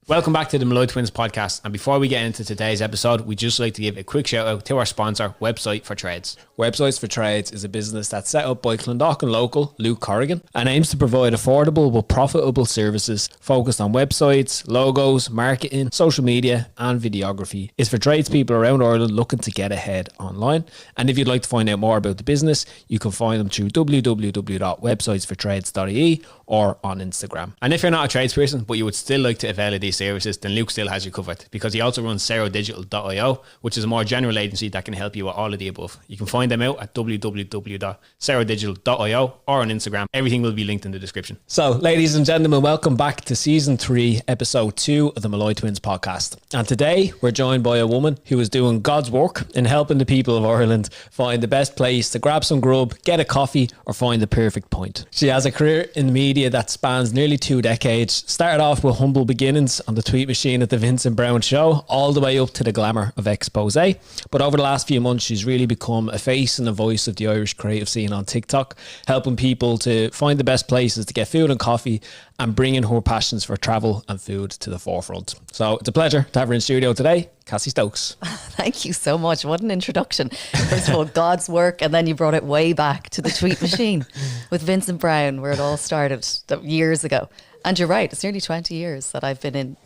Welcome back to the Malloy Twins podcast. And before we get into today's episode, we'd just like to give a quick shout out to our sponsor, Website for Trades. Websites for Trades is a business that's set up by Clondalkin local Luke Corrigan and aims to provide affordable but profitable services focused on websites, logos, marketing, social media and videography. It's for tradespeople around Ireland looking to get ahead online. And if you'd like to find out more about the business, you can find them through www.websitesfortrades.ie or on Instagram. And if you're not a tradesperson, but you would still like to avail of these services, then Luke still has you covered, because he also runs serodigital.io, which is a more general agency that can help you with all of the above. You can find them out at www.serodigital.io or on Instagram. Everything will be linked in the description. So, ladies and gentlemen, welcome back to Season 3, Episode 2 of the Malloy Twins podcast. And today, we're joined by a woman who is doing God's work in helping the people of Ireland find the best place to grab some grub, get a coffee, or find the perfect pint. She has a career in the media that spans nearly 2 decades. Started off with humble beginnings on the tweet machine at the Vincent Browne show, all the way up to the glamour of Xpose. But over the last few months, she's really become a face and a voice of the Irish creative scene on TikTok, helping people to find the best places to get food and coffee and bringing her passions for travel and food to the forefront. So it's a pleasure to have her in studio today, Cassie Stokes. Thank you so much. What an introduction. First of all, God's work, and then you brought it way back to the tweet machine with Vincent Browne, where it all started years ago. And you're right, it's nearly 20 years that I've been in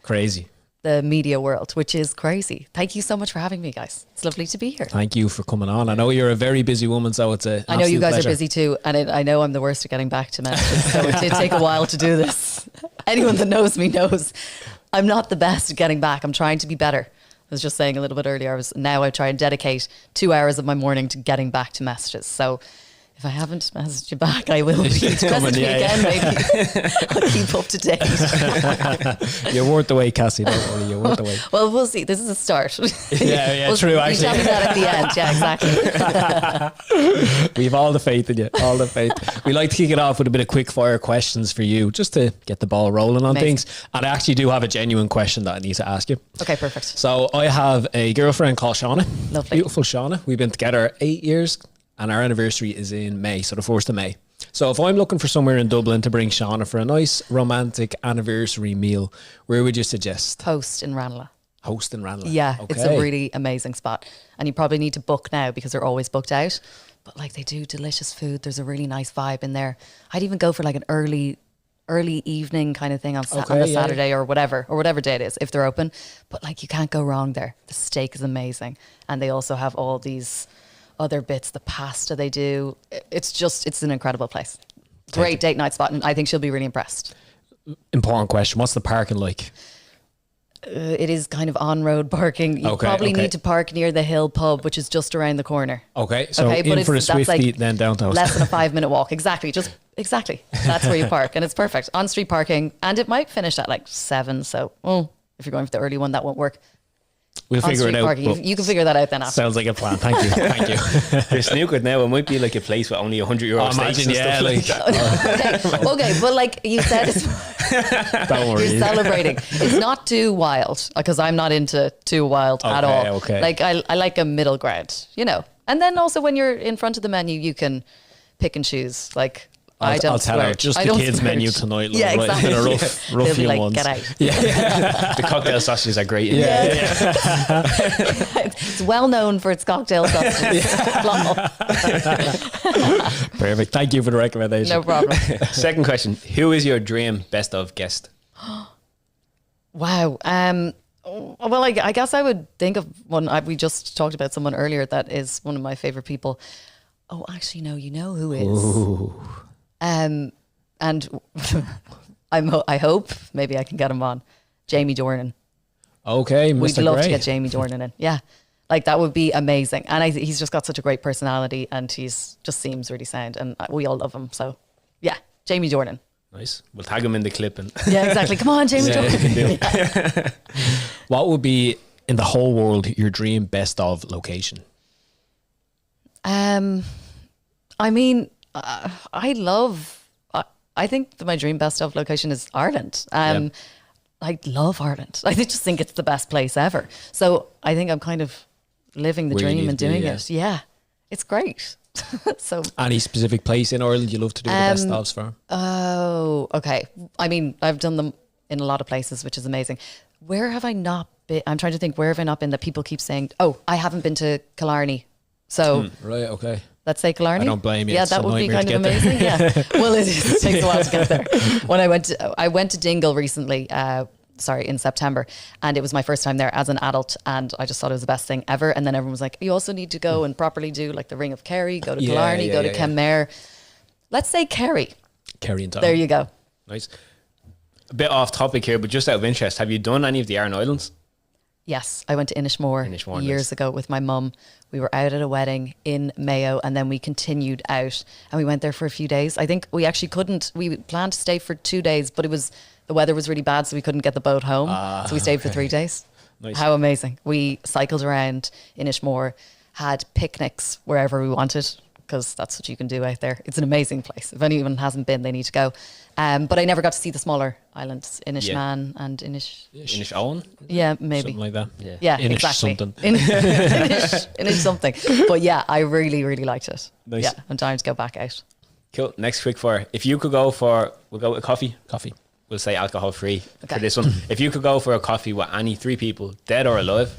the media world, which is crazy. Thank you so much for having me, guys. It's lovely to be here. Thank you for coming on. I know you're a very busy woman, so it's a I know you guys pleasure. are busy too, and I know I'm the worst at getting back to messages, so it did take a while to do this. Anyone that knows me knows I'm not the best at getting back. I'm trying to be better. I was just saying a little bit earlier, I try and dedicate 2 hours of my morning to getting back to messages. So if I haven't messaged you back, I will be. Message me again, maybe. I'll keep up to date. You're worth the wait, Cassie. Don't worry, you're worth the wait. Well, we'll see. This is a start. True, actually. You tell me that at the end. Yeah, exactly. We have all the faith in you, all the faith. We like to kick it off with a bit of quick fire questions for you, just to get the ball rolling on things. And I actually do have a genuine question that I need to ask you. Okay, perfect. So I have a girlfriend called Shauna. Lovely. Beautiful Shauna. We've been together 8 years. And our anniversary is in May, so the 1st of May. So if I'm looking for somewhere in Dublin to bring Shauna for a nice romantic anniversary meal, where would you suggest? Host in Ranelagh. Host in Ranelagh. Yeah, okay. It's a really amazing spot. And you probably need to book now because they're always booked out. But like, they do delicious food. There's a really nice vibe in there. I'd even go for like an early evening kind of thing on a Saturday or whatever day it is, if they're open. But like, you can't go wrong there. The steak is amazing. And they also have all these other bits, the pasta they do. It's an incredible place. Great date night spot, and I think she'll be really impressed. Important question. What's the parking like? It is kind of on-road parking. You probably need to park near the Hill pub, which is just around the corner. Okay, so in for a Swiftie, then downtown. Less than a 5-minute walk. Exactly. That's where you park, and it's perfect. On-street parking, and it might finish at like 7, so if you're going for the early one, that won't work. We'll figure it out. You can figure that out then after. Sounds like a plan. Thank you. Thank you. You're snookered now. It might be like a place with only €100 steaks and stuff like that. Okay, but like you said, don't worry. You're celebrating. It's not too wild, because I'm not into too wild at all. Okay. Like I like a middle ground, And then also when you're in front of the menu, you can pick and choose. Like, I'll tell her just the kids menu tonight. Yeah, exactly. Right? rough few like, ones. Get out. Yeah. The cocktail sausages are great. It's well known for its cocktail sausages. Perfect. Thank you for the recommendation. No problem. Second question: who is your dream best of guest? Wow. Well, I guess I would think of one. We just talked about someone earlier that is one of my favorite people. Oh, actually, no. You know who is? Ooh. And I hope maybe I can get him on. Jamie Dornan. Okay, Mr. We'd love Gray. to get Jamie Dornan in. Yeah, like that would be amazing. And he's just got such a great personality, and he's just seems really sound, and we all love him. So yeah, Jamie Dornan. Nice. We'll tag him in the clip. And yeah, exactly. Come on, Jamie Dornan. Yeah. What would be in the whole world your dream best of location? I mean, I think that my dream best of location is Ireland. I love Ireland. I just think it's the best place ever. So I think I'm kind of living the dream and doing it. Yeah, it's great. So any specific place in Ireland you love to do the best ofs for? Oh, okay. I mean, I've done them in a lot of places, which is amazing. Where have I not been? I'm trying to think, where have I not been that people keep saying, oh, I haven't been to Killarney. So Right, okay. let's say Killarney. I don't blame you. Yeah, It's that a would be nightmare kind to of get there. amazing. Yeah. Well, it takes a while to get there. When I went to Dingle recently, in September, and it was my first time there as an adult, and I just thought it was the best thing ever. And then everyone was like, you also need to go and properly do like the Ring of Kerry, go to Killarney, go to Kenmare. Let's say Kerry. Kerry and Tom. There you go. Nice. A bit off topic here, but just out of interest, have you done any of the Aran Islands? Yes, I went to Inishmore years nice. ago with my mum. We were out at a wedding in Mayo, and then we continued out, and we went there for a few days. I think we actually couldn't. We planned to stay for 2 days, but the weather was really bad, so we couldn't get the boat home. So we stayed for 3 days. Nice. How amazing! We cycled around Inishmore, had picnics wherever we wanted, because that's what you can do out there. It's an amazing place. If anyone hasn't been, they need to go. But I never got to see the smaller islands, Inishman and Inish Owen? Yeah, maybe. Something like that. Yeah, Inish exactly. something. Inish something. But yeah, I really, really liked it. Nice. Yeah, I'm dying to go back out. Cool. Next quick fire. If you could go for, we'll go with coffee. Coffee. We'll say alcohol free Okay. for this one. If you could go for a coffee with any 3 people, dead or alive,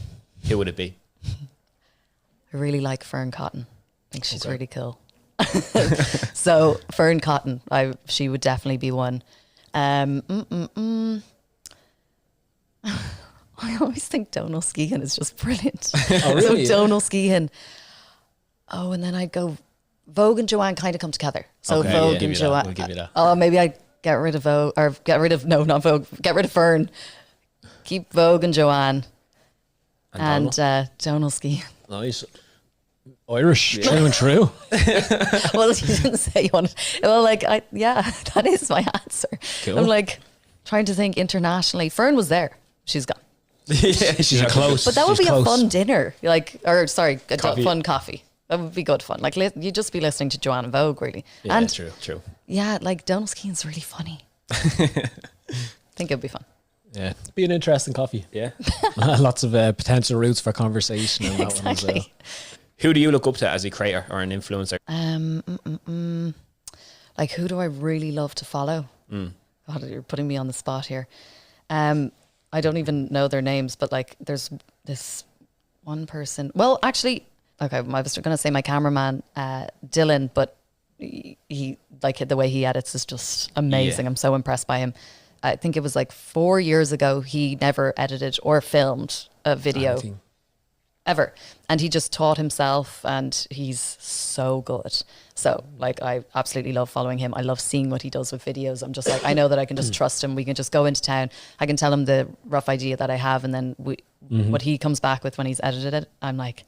who would it be? I really like Fern Cotton. I think she's really cool. So Fern Cotton, she would definitely be one. I always think Donal Skehan is just brilliant. Oh, really? So Donal Skehan. Oh, and then I'd go Vogue and Joanne kind of come together. So Okay, Vogue yeah. and Joanne. We'll give you that. Oh, maybe I'd get rid of Vogue, or get rid of, no, not Vogue, get rid of Fern. Keep Vogue and Joanne. And Donal Skehan. Nice. Irish, true and true. Well, you didn't say you wanted. Well, that is my answer. Cool. I'm like trying to think internationally. Fern was there. She's gone. She's close. But that would She's be close. a fun dinner. Coffee. Fun coffee. That would be good fun. Like you'd just be listening to Joanne and Vogue, really. Yeah, and true. yeah, like Donal Skehan's really funny. I think it'd be fun. Yeah, it'd be an interesting coffee. Yeah. Lots of potential routes for conversation in that one as well. Exactly. Who do you look up to as a creator or an influencer? Like, who do I really love to follow? God, you're putting me on the spot here. I don't even know their names, but like, there's this one person. Well, actually, okay, I was going to say my cameraman, Dylan, but he like the way he edits is just amazing. Yeah. I'm so impressed by him. I think it was like 4 years ago, he never edited or filmed a video. Anything. Ever. And he just taught himself, and he's so good. So like, I absolutely love following him. I love seeing what he does with videos. I'm just like, I know that I can just trust him. We can just go into town. I can tell him the rough idea that I have, and then what he comes back with when he's edited it, I'm like,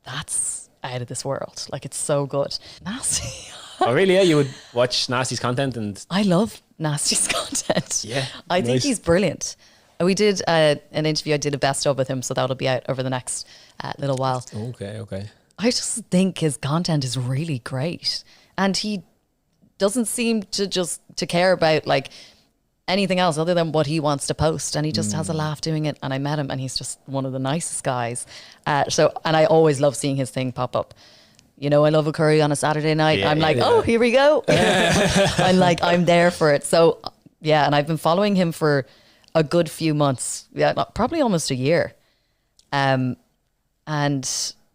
that's out of this world. Like, it's so good. Nasty. Oh, really? Yeah, you would watch Nasty's content and I love Nasty's content. Yeah, I think nice. he's brilliant. We did an interview. I did a best of with him, so that'll be out over the next little while. Okay. I just think his content is really great, and he doesn't seem to care about like anything else other than what he wants to post, and he just has a laugh doing it. And I met him, and he's just one of the nicest guys. And I always love seeing his thing pop up. You know, I love a curry on a Saturday night. Yeah, I'm like, yeah. oh, here we go. I'm there for it. So yeah, and I've been following him for a good few months. Yeah, probably almost a year. And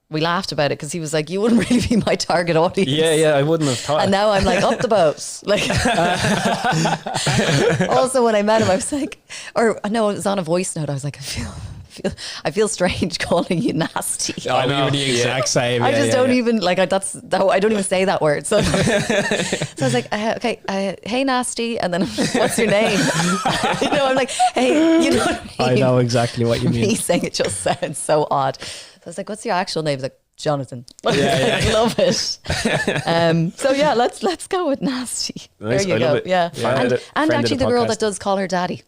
we laughed about it because he was like, you wouldn't really be my target audience. yeah, I wouldn't have thought. And now I'm like, up the boat. Like, also when I met him, I was like, it was on a voice note. I was like, I feel strange calling you nasty. Oh, we were the exact same. I just don't even like. I don't even say that word. So, I was like, okay, hey nasty, and then I'm like, what's your name? I'm like, hey, you know what I mean? I know exactly what you mean. Me saying it just sounds so odd. So I was like, what's your actual name? He's like, Jonathan. Yeah. I love it. So yeah, let's go with nasty. Nice, There you I go. love it. Yeah, Friend of and the actually the girl podcast. that does Call Her Daddy.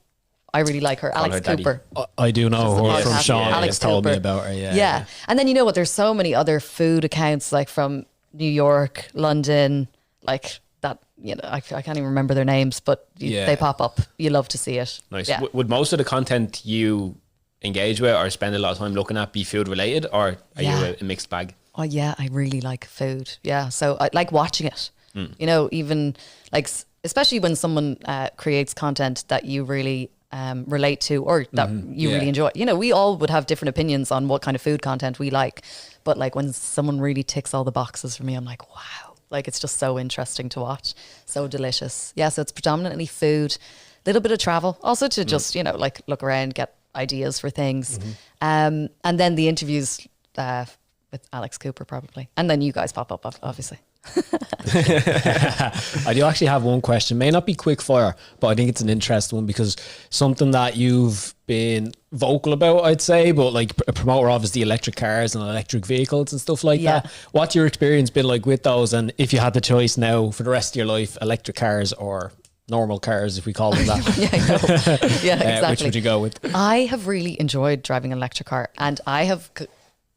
I really like her, Alex Her Daddy. Cooper. I do know the her from podcast. Sean. Alex Alex told me Cooper. about her. Yeah. And then you know what? There's so many other food accounts like from New York, London, like that. You know, I can't even remember their names, but Yeah. they pop up. You love to see it. Nice. Yeah. Would most of the content you engage with or spend a lot of time looking at be food related, or are Yeah. you a mixed bag? Oh yeah, I really like food. Yeah, so I like watching it. You know, even like especially when someone creates content that you really relate to, or that you really enjoy. You know, we all would have different opinions on what kind of food content we like, but like when someone really ticks all the boxes for me, I'm like, wow, like it's just so interesting to watch, so delicious. Yeah, so it's predominantly food, a little bit of travel, also to just, you know, like look around, get ideas for things, and then the interviews with Alex Cooper probably, and then you guys pop up obviously. I do actually have one question. May not be quick fire, but I think it's an interesting one because something that you've been vocal about, I'd say, but like a promoter of is the electric cars and electric vehicles and stuff like that. What's your experience been like with those? And if you had the choice now for the rest of your life, electric cars or normal cars, if we call them that, yeah, exactly. Which would you go with? I have really enjoyed driving an electric car, and I have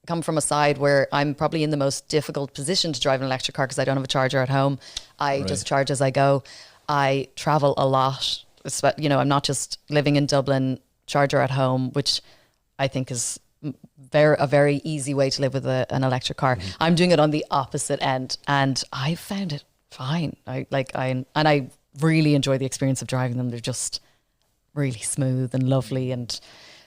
come from a side where I'm probably in the most difficult position to drive an electric car because I don't have a charger at home. I just charge as I go. I travel a lot. You know, I'm not just living in Dublin, charger at home, which I think is a very easy way to live with an electric car. I'm doing it on the opposite end, and I found it fine. I really enjoy the experience of driving them. They're just really smooth and lovely and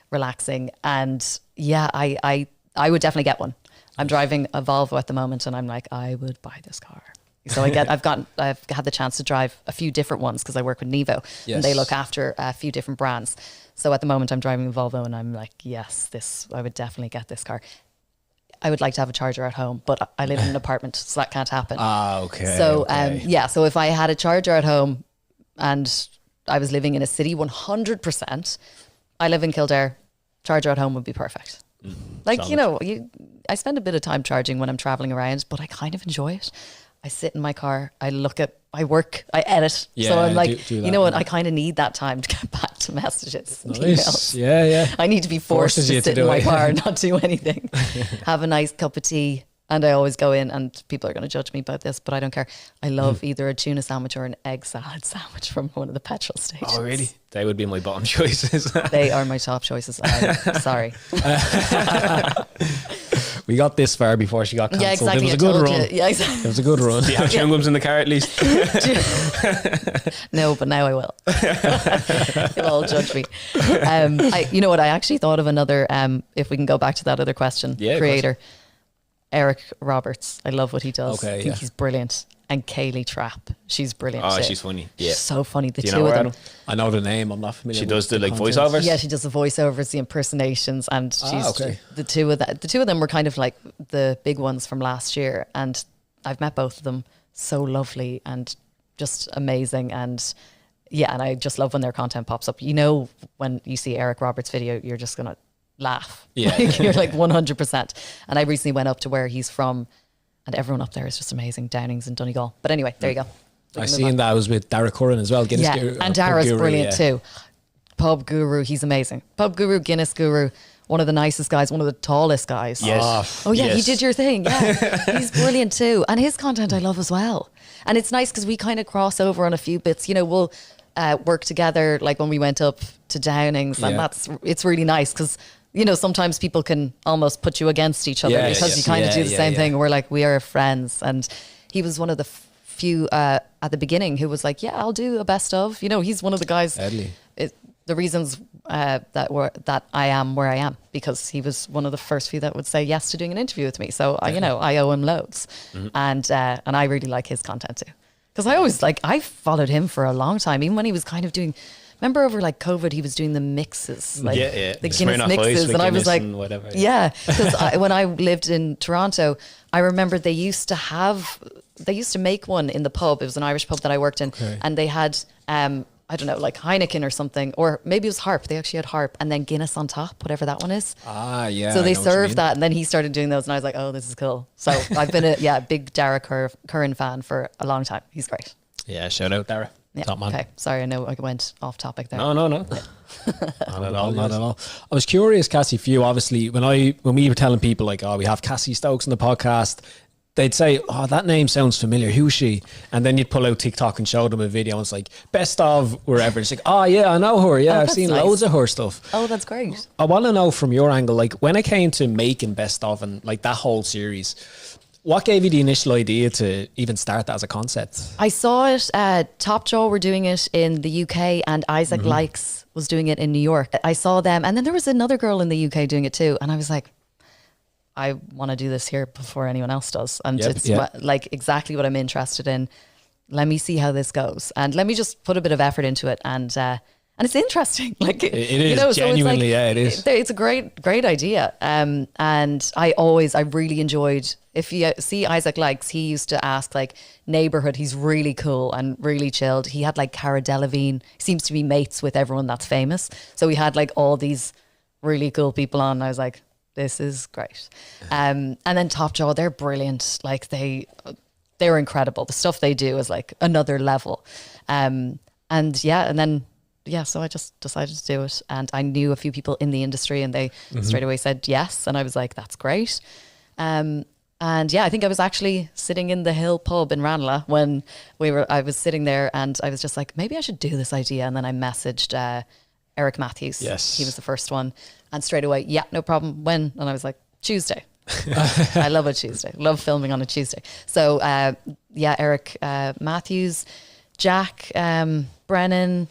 relaxing. And yeah, I would definitely get one. I'm driving a Volvo at the moment, and I'm like, I would buy this car. So I've had the chance to drive a few different ones because I work with Nevo, and they look after a few different brands. So at the moment I'm driving a Volvo, and I'm like, yes, I would definitely get this car. I would like to have a charger at home, but I live in an apartment, so that can't happen. Okay. So so if I had a charger at home and I was living in a city, 100%, I live in Kildare, charger at home would be perfect. Like, solid. You know, I spend a bit of time charging when I'm traveling around, but I kind of enjoy it. I sit in my car, I work, I edit. Yeah, so I'm like, do that, you know what, I kind of need that time to get back to messages and nice. emails. Yeah. I need to be forced to sit in my car and not do anything. Have a nice cup of tea. And I always go in, and people are going to judge me about this, but I don't care. I love either a tuna sandwich or an egg salad sandwich from one of the petrol stations. Oh, really? They would be my bottom choices. They are my top choices. I'm sorry. We got this far before she got cancelled. Yeah, exactly. It was a good run. Yeah, exactly. It was a good run. Do you have chewing gums in the car at least? No, but now I will. You'll all judge me. You know what? I actually thought of another, if we can go back to that other question, creator. Eric Roberts. I love what he does. Okay, I think he's brilliant. And Kaylee Trapp. She's brilliant. Oh, too. she's funny. Yeah. She's so funny. The Do you two know of her, them. Adam? I know the name. I'm not familiar. She with does the like content. voiceovers. Yeah, she does the voiceovers, the impersonations, and she's okay. the two of them were kind of like the big ones from last year, and I've met both of them. So lovely and just amazing, and yeah, and I just love when their content pops up. You know, when you see Eric Roberts' video, you're just gonna laugh. Yeah, like, you're like 100%. And I recently went up to where he's from, and everyone up there is just amazing. Downings and Donegal. But anyway, there you go. I seen that was with Dara Curran as well. Guinness Guru, and Dara's brilliant too. Pub guru, he's amazing. Pub guru, Guinness guru, one of the nicest guys, one of the tallest guys. Yes. Oh yeah, yes. he did your thing. Yeah, he's brilliant too, and his content I love as well. And it's nice because we kind of cross over on a few bits. You know, we'll work together, like when we went up to Downings, and it's really nice because, you know, sometimes people can almost put you against each other because you kind of do the same thing. We're like, we are friends. And he was one of the few at the beginning who was like, yeah, I'll do a best of. You know, he's one of the guys. The reasons that I am where I am, because he was one of the first few that would say yes to doing an interview with me. So I owe him loads, and I really like his content too. Because I followed him for a long time, even when he was kind of doing. Remember over like COVID, he was doing the mixes, like the Guinness mixes, and I was like, whatever, because when I lived in Toronto, I remember they used to make one in the pub. It was an Irish pub that I worked in, and they had I don't know, like Heineken or something, or maybe it was Harp. They actually had Harp, and then Guinness on top, whatever that one is. So they served that, and then he started doing those, and I was like, oh, this is cool. So I've been a big Dara Curran fan for a long time. He's great. Yeah, shout out Dara. Yeah. Top man. Okay, sorry, I know I went off topic there. No. Not at all. I was curious, Cassie, for you, obviously, when we were telling people like, oh, we have Cassie Stokes on the podcast, they'd say, oh, that name sounds familiar. Who's she? And then you'd pull out TikTok and show them a video, and it's like, best of wherever. It's like, oh, yeah, I know her. Yeah, I've seen loads of her stuff. Oh, that's great. I want to know from your angle, like when it came to making best of and like that whole series, what gave you the initial idea to even start that as a concept? I saw it. Top Jaw were doing it in the UK, and Isaac Likes was doing it in New York. I saw them, and then there was another girl in the UK doing it too, and I was like, I want to do this here before anyone else does, and it's like exactly what I'm interested in. Let me see how this goes, and let me just put a bit of effort into it, and it's interesting. Like it is genuinely, it is. It's a great idea. And I really enjoyed. If you see Isaac Likes, he used to ask like Neighborhood. He's really cool and really chilled. He had like Cara Delevingne. He seems to be mates with everyone that's famous. So we had like all these really cool people on. And I was like, this is great. And then Top Jaw, they're brilliant. Like they're incredible. The stuff they do is like another level. So I just decided to do it, and I knew a few people in the industry, and they straight away said yes, and I was like, that's great. I think I was actually sitting in the Hill pub in Ranelagh when I was sitting there, and I was just like, maybe I should do this idea. And then I messaged Eric Matthews. Yes, he was the first one, and straight away, yeah, no problem. When? And I was like, Tuesday. I love a Tuesday. Love filming on a Tuesday. So Eric Matthews, Jack Brennan,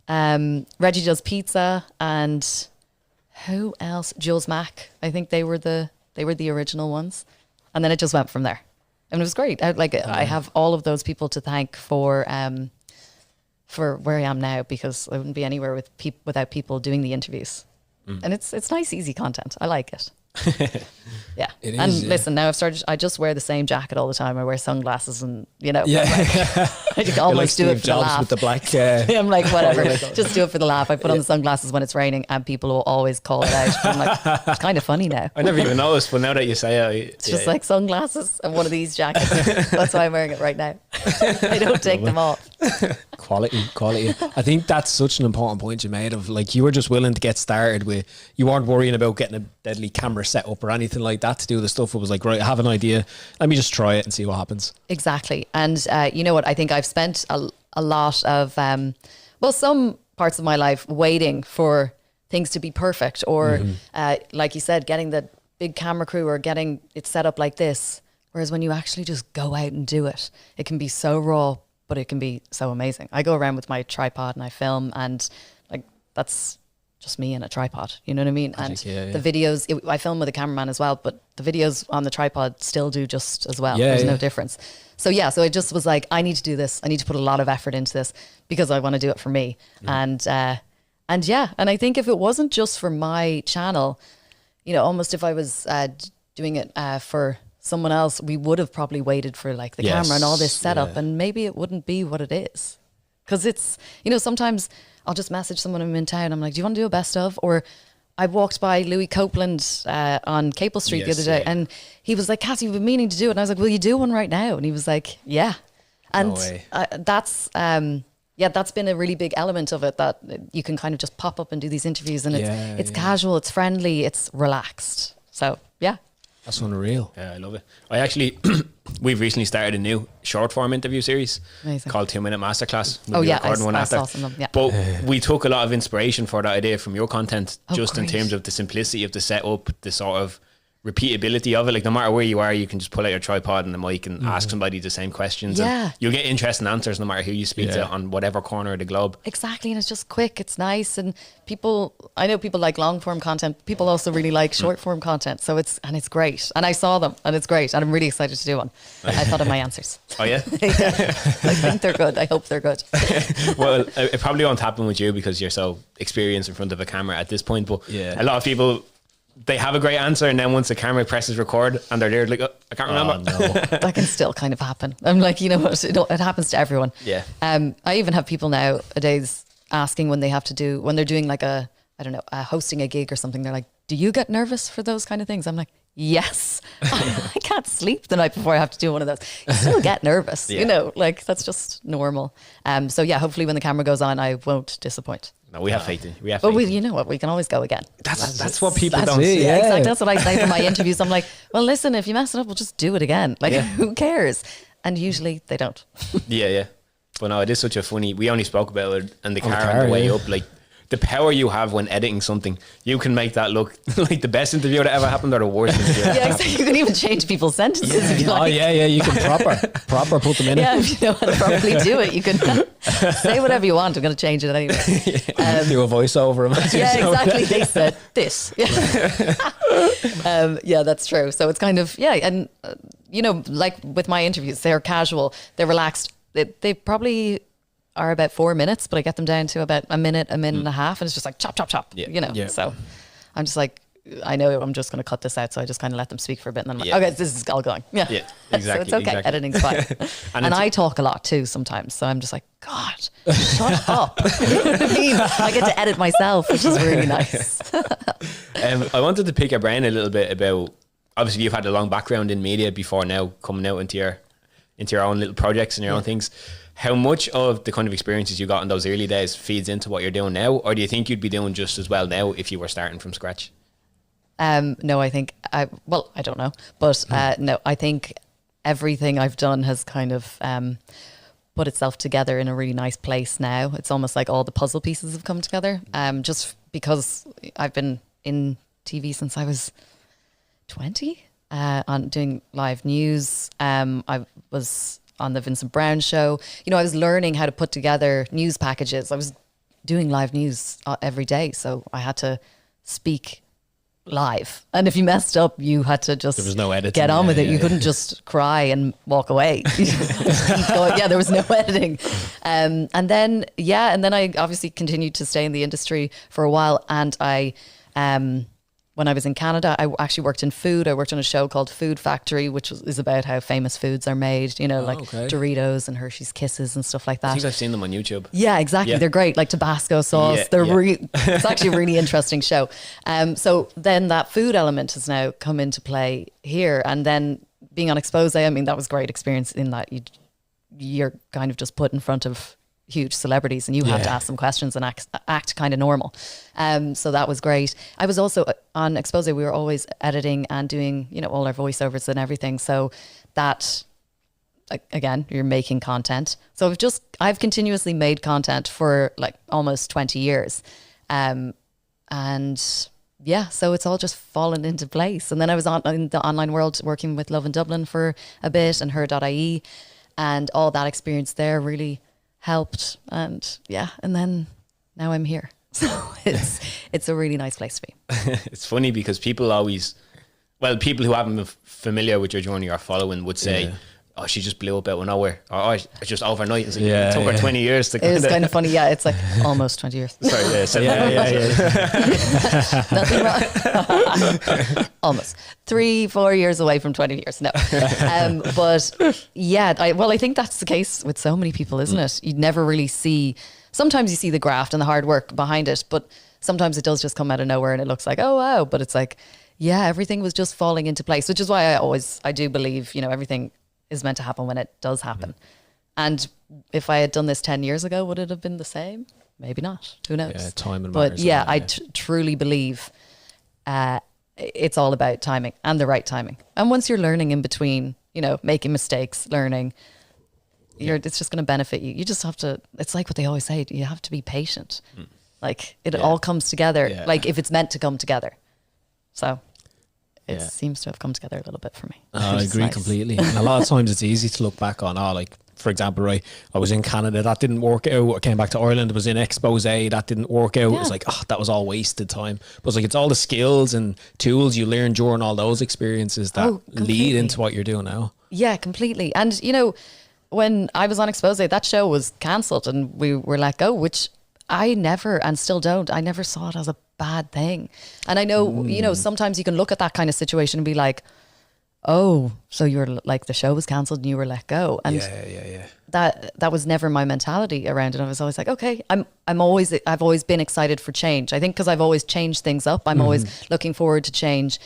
Reggie Does Pizza, and who else? Jules Mack. I think they were the original ones, and then it just went from there, and it was great. I have all of those people to thank for where I am now, because I wouldn't be anywhere without people doing the interviews, and it's nice, easy content. I like it. Yeah. It is, and yeah. listen, now I just wear the same jacket all the time. I wear sunglasses, and I You're almost like do it Steve for Jobs the laugh. with the black. I'm like, whatever, just do it for the laugh. I put on the sunglasses when it's raining, and people will always call it out. I'm like, it's kind of funny now. I never even noticed, but now that you say it, It's just like sunglasses and one of these jackets. That's why I'm wearing it right now. I don't take them off. Quality. I think that's such an important point you made, of like, you were just willing to get started with, you weren't worrying about getting a deadly camera set up or anything like that to do the stuff. It was like, right, I have an idea, let me just try it and see what happens. Exactly. And you know what, I think I've spent a lot of some parts of my life waiting for things to be perfect, or like you said, getting the big camera crew or getting it set up like this. Whereas when you actually just go out and do it, it can be so raw, but it can be so amazing. I go around with my tripod and I film, and like, that's just me and a tripod, you know what I mean? And the videos, I film with a cameraman as well, but the videos on the tripod still do just as well. There's no difference. So so I just was like, I need to do this. I need to put a lot of effort into this because I want to do it for me. And I think if it wasn't just for my channel, almost if I was doing it for someone else, we would have probably waited for like the camera and all this setup, and maybe it wouldn't be what it is. Because it's, sometimes I'll just message someone I'm in town. I'm like, do you want to do a best of? Or I walked by Louis Copeland on Capel Street the other day, and he was like, Cassie, we've been meaning to do it. And I was like, will you do one right now? And he was like, yeah. And that's been a really big element of it, that you can kind of just pop up and do these interviews, and it's casual, it's friendly, it's relaxed. So, yeah. That's unreal. Yeah, I love it. I actually, we've recently started a new short form interview series called 2 Minute Masterclass. We'll be recording one after. But we took a lot of inspiration for that idea from your content, in terms of the simplicity of the setup, the sort of repeatability of it. Like, no matter where you are, you can just pull out your tripod and the mic and ask somebody the same questions. And you'll get interesting answers no matter who you speak to on whatever corner of the globe. Exactly. And it's just quick, it's nice. And I know people like long form content. People also really like short form content. So it's great. And I saw them, and it's great. And I'm really excited to do one. I thought of my answers. Oh yeah? I think they're good. I hope they're good. Well, it probably won't happen with you because you're so experienced in front of a camera at this point. But a lot of people, they have a great answer, and then once the camera presses record and they're there, like, oh, I can't remember. No. That can still kind of happen. I'm like, what? It happens to everyone. Yeah. I even have people nowadays asking when they're doing like hosting a gig or something. They're like, do you get nervous for those kind of things? I'm like, yes. I can't sleep the night before I have to do one of those. You still get nervous, like that's just normal. So yeah, hopefully when the camera goes on, I won't disappoint. No, we have faith in you. But you know what? We can always go again. That's what people don't see. Yeah, exactly. That's what I say for my interviews. I'm like, well, listen, if you mess it up, we'll just do it again. Like, who cares? And usually they don't. Yeah. But no, it is such a funny. We only spoke about it in the car on the way up. Like, the power you have when editing something, you can make that look like the best interview that ever happened or the worst interview. Yeah, exactly. You can even change people's sentences. If you like. Oh yeah, you can proper put them in. Yeah, if you know how to properly do it, you can say whatever you want. I'm going to change it anyway. Do a voiceover. Yeah, exactly. They said this. Yeah, that's true. So it's kind of and like with my interviews, they're casual, they're relaxed. They probably are about 4 minutes, but I get them down to about a minute and a half, and it's just like chop, chop, chop. Yeah. So I'm just like, I know I'm just going to cut this out, so I just kind of let them speak for a bit, and then I'm like, okay, this is all going. Yeah, exactly. So it's okay. Exactly. Editing's fine. and I talk a lot too sometimes, so I'm just like, God, shut up. You know what I mean? I get to edit myself, which is really nice. I wanted to pick your brain a little bit about, obviously you've had a long background in media before now, coming out into your own little projects and your own things. How much of the kind of experiences you got in those early days feeds into what you're doing now? Or do you think you'd be doing just as well now if you were starting from scratch? No, I think, I don't know. But no, I think everything I've done has kind of put itself together in a really nice place now. It's almost like all the puzzle pieces have come together. Just because I've been in TV since I was 20, on doing live news. I was on the Vincent Browne show. I was learning how to put together news packages. I was doing live news every day, so I had to speak live. And if you messed up, you had to just there was no editing. Get on with it. You couldn't just cry and walk away. There was no editing. And then I obviously continued to stay in the industry for a while. And I, when I was in Canada, I actually worked in food. I worked on a show called Food Factory, which is about how famous foods are made, Doritos and Hershey's Kisses and stuff like that. I think I've seen them on YouTube. Yeah, exactly. Yeah. They're great, like Tabasco sauce. It's actually a really interesting show. So then that food element has now come into play here. And then being on Xpose, I mean, that was a great experience in that you're kind of just put in front of huge celebrities and you have to ask them questions and act kind of normal. So that was great. I was also on Xpose, we were always editing and doing, all our voiceovers and everything. So that, again, you're making content. So I've continuously made content for like almost 20 years. So it's all just fallen into place. And then I was in the online world working with Love in Dublin for a bit and her.ie, and all that experience there really helped. And then now I'm here. So it's a really nice place to be. It's funny because people who haven't been familiar with your journey or following would say, oh, she just blew up out of nowhere. Or it's just overnight. It's like, it took her 20 years to. It was kind of funny. Yeah, it's like almost 20 years. Sorry, Nothing wrong. Almost 3-4 years away from 20 years. No, I think that's the case with so many people, isn't it? You never really see. Sometimes you see the graft and the hard work behind it, but sometimes it does just come out of nowhere and it looks like, oh wow, but it's like, everything was just falling into place, which is why I do believe, everything is meant to happen when it does happen. And if I had done this 10 years ago, would it have been the same? Maybe not. Who knows? Yeah, time and but I truly believe it's all about timing and the right timing. And once you're learning in between, making mistakes, learning, it's just going to benefit you. You just have to, it's like what they always say, you have to be patient. Like it all comes together, like if it's meant to come together. So it seems to have come together a little bit for me. I agree completely. And a lot of times it's easy to look back on, for example, right, I was in Canada, that didn't work out. I came back to Ireland, I was in Xpose, that didn't work out. It was like, that was all wasted time. But it's like, it's all the skills and tools you learn during all those experiences that lead into what you're doing now. Yeah, completely. And, when I was on Xpose, that show was cancelled and we were let go, which I never, and still don't, I never saw it as a bad thing. And I know, sometimes you can look at that kind of situation and be like, oh, so you're like, the show was cancelled and you were let go. And that was never my mentality around it. I was always like, okay, I've always been excited for change. I think because I've always changed things up, I'm always looking forward to change.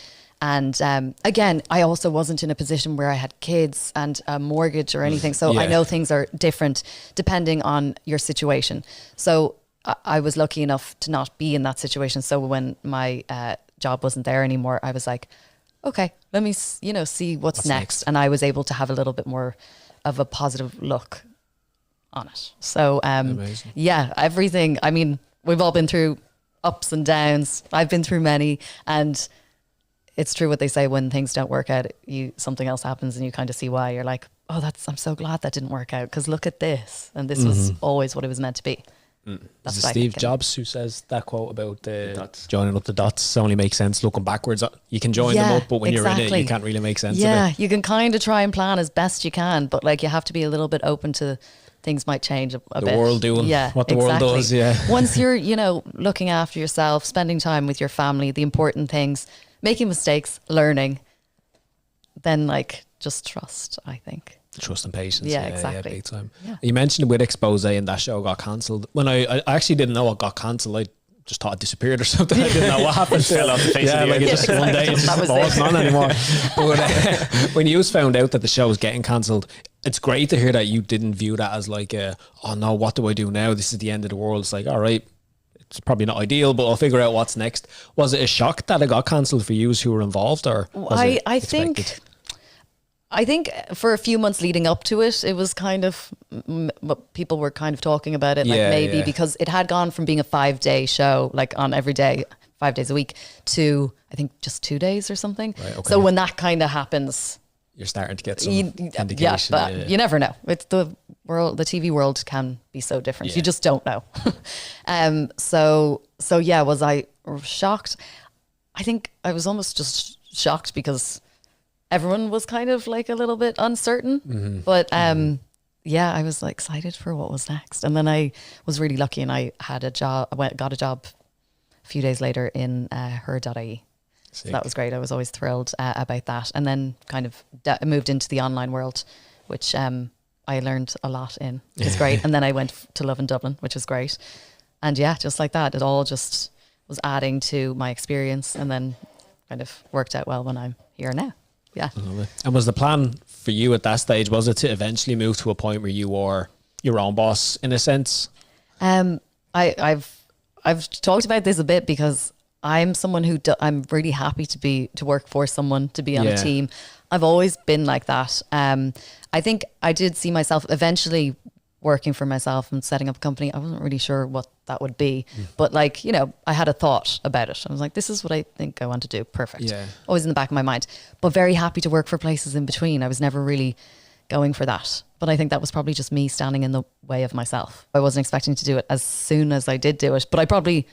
And again, I also wasn't in a position where I had kids and a mortgage or anything. So I know things are different depending on your situation. So I was lucky enough to not be in that situation. So when my job wasn't there anymore, I was like, okay, let me, see what's next. And I was able to have a little bit more of a positive look on it. So, everything, I mean, we've all been through ups and downs. I've been through many, and it's true what they say, when things don't work out, something else happens and you kind of see why. You're like, oh, I'm so glad that didn't work out, because look at this. And this was always what it was meant to be. That's Is it Steve Jobs who says that quote about joining up the dots only makes sense looking backwards? You can join them up, but when you're in it, you can't really make sense of it. Yeah, you can kind of try and plan as best you can, but like you have to be a little bit open to things might change a bit. The world doing what the world does, Once you're, looking after yourself, spending time with your family, the important things, making mistakes, learning, then like just trust, I think. Trust and patience. Yeah, exactly. Big time. Yeah. You mentioned with Xpose and that show got cancelled. When I actually didn't know what got cancelled, I just thought it disappeared or something. I didn't know what happened. Fell off the face of the like just one day it just wasn't on anymore. But when you found out that the show was getting cancelled, it's great to hear that you didn't view that as like oh no, what do I do now? This is the end of the world. It's like, all right, it's probably not ideal, but I'll figure out what's next. Was it a shock that it got cancelled for you who were involved, or was I think for a few months leading up to it, it was kind of, people were kind of talking about it, because it had gone from being a 5-day show, like on every day, 5 days a week, to I think just 2 days or something. Right, okay. So when that kind of happens, you're starting to get some indication. Yeah, but you never know. It's the world, the TV world can be so different. You just don't know. So was I shocked? I think I was almost just shocked because everyone was kind of like a little bit uncertain, but I was like excited for what was next. And then I was really lucky, and I had a job. Got a job a few days later in her.ie. So that was great. I was always thrilled about that. And then kind of moved into the online world, which I learned a lot in. It's great. And then I went to Love in Dublin, which was great. And just like that, it all just was adding to my experience, and then kind of worked out well when I'm here now. Yeah. And was the plan for you at that stage, was it to eventually move to a point where you were your own boss in a sense? I've talked about this a bit, because I'm someone who I'm really happy to work for someone, to be on a team. I've always been like that. I think I did see myself eventually working for myself and setting up a company. I wasn't really sure what that would be, but like, I had a thought about it. I was like, this is what I think I want to do. Perfect. Yeah. Always in the back of my mind, but very happy to work for places in between. I was never really going for that, but I think that was probably just me standing in the way of myself. I wasn't expecting to do it as soon as I did do it, but I probably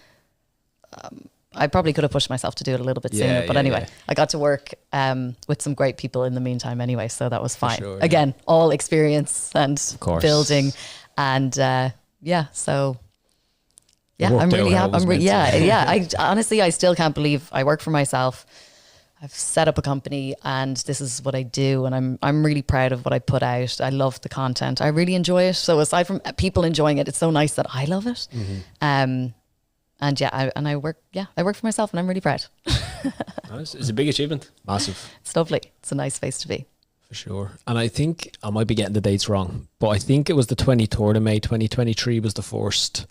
could have pushed myself to do it a little bit sooner. But anyway, I got to work with some great people in the meantime anyway, so that was fine. Sure, again, all experience and building, and I'm really happy. I honestly, I still can't believe I work for myself. I've set up a company, and this is what I do, and I'm really proud of what I put out. I love the content. I really enjoy it. So aside from people enjoying it, it's so nice that I love it. I work for myself, and I'm really proud. Nice. It's a big achievement. Massive. It's lovely. It's a nice space to be. For sure. And I think I might be getting the dates wrong, but I think it was the 23rd of May 2023 was the first.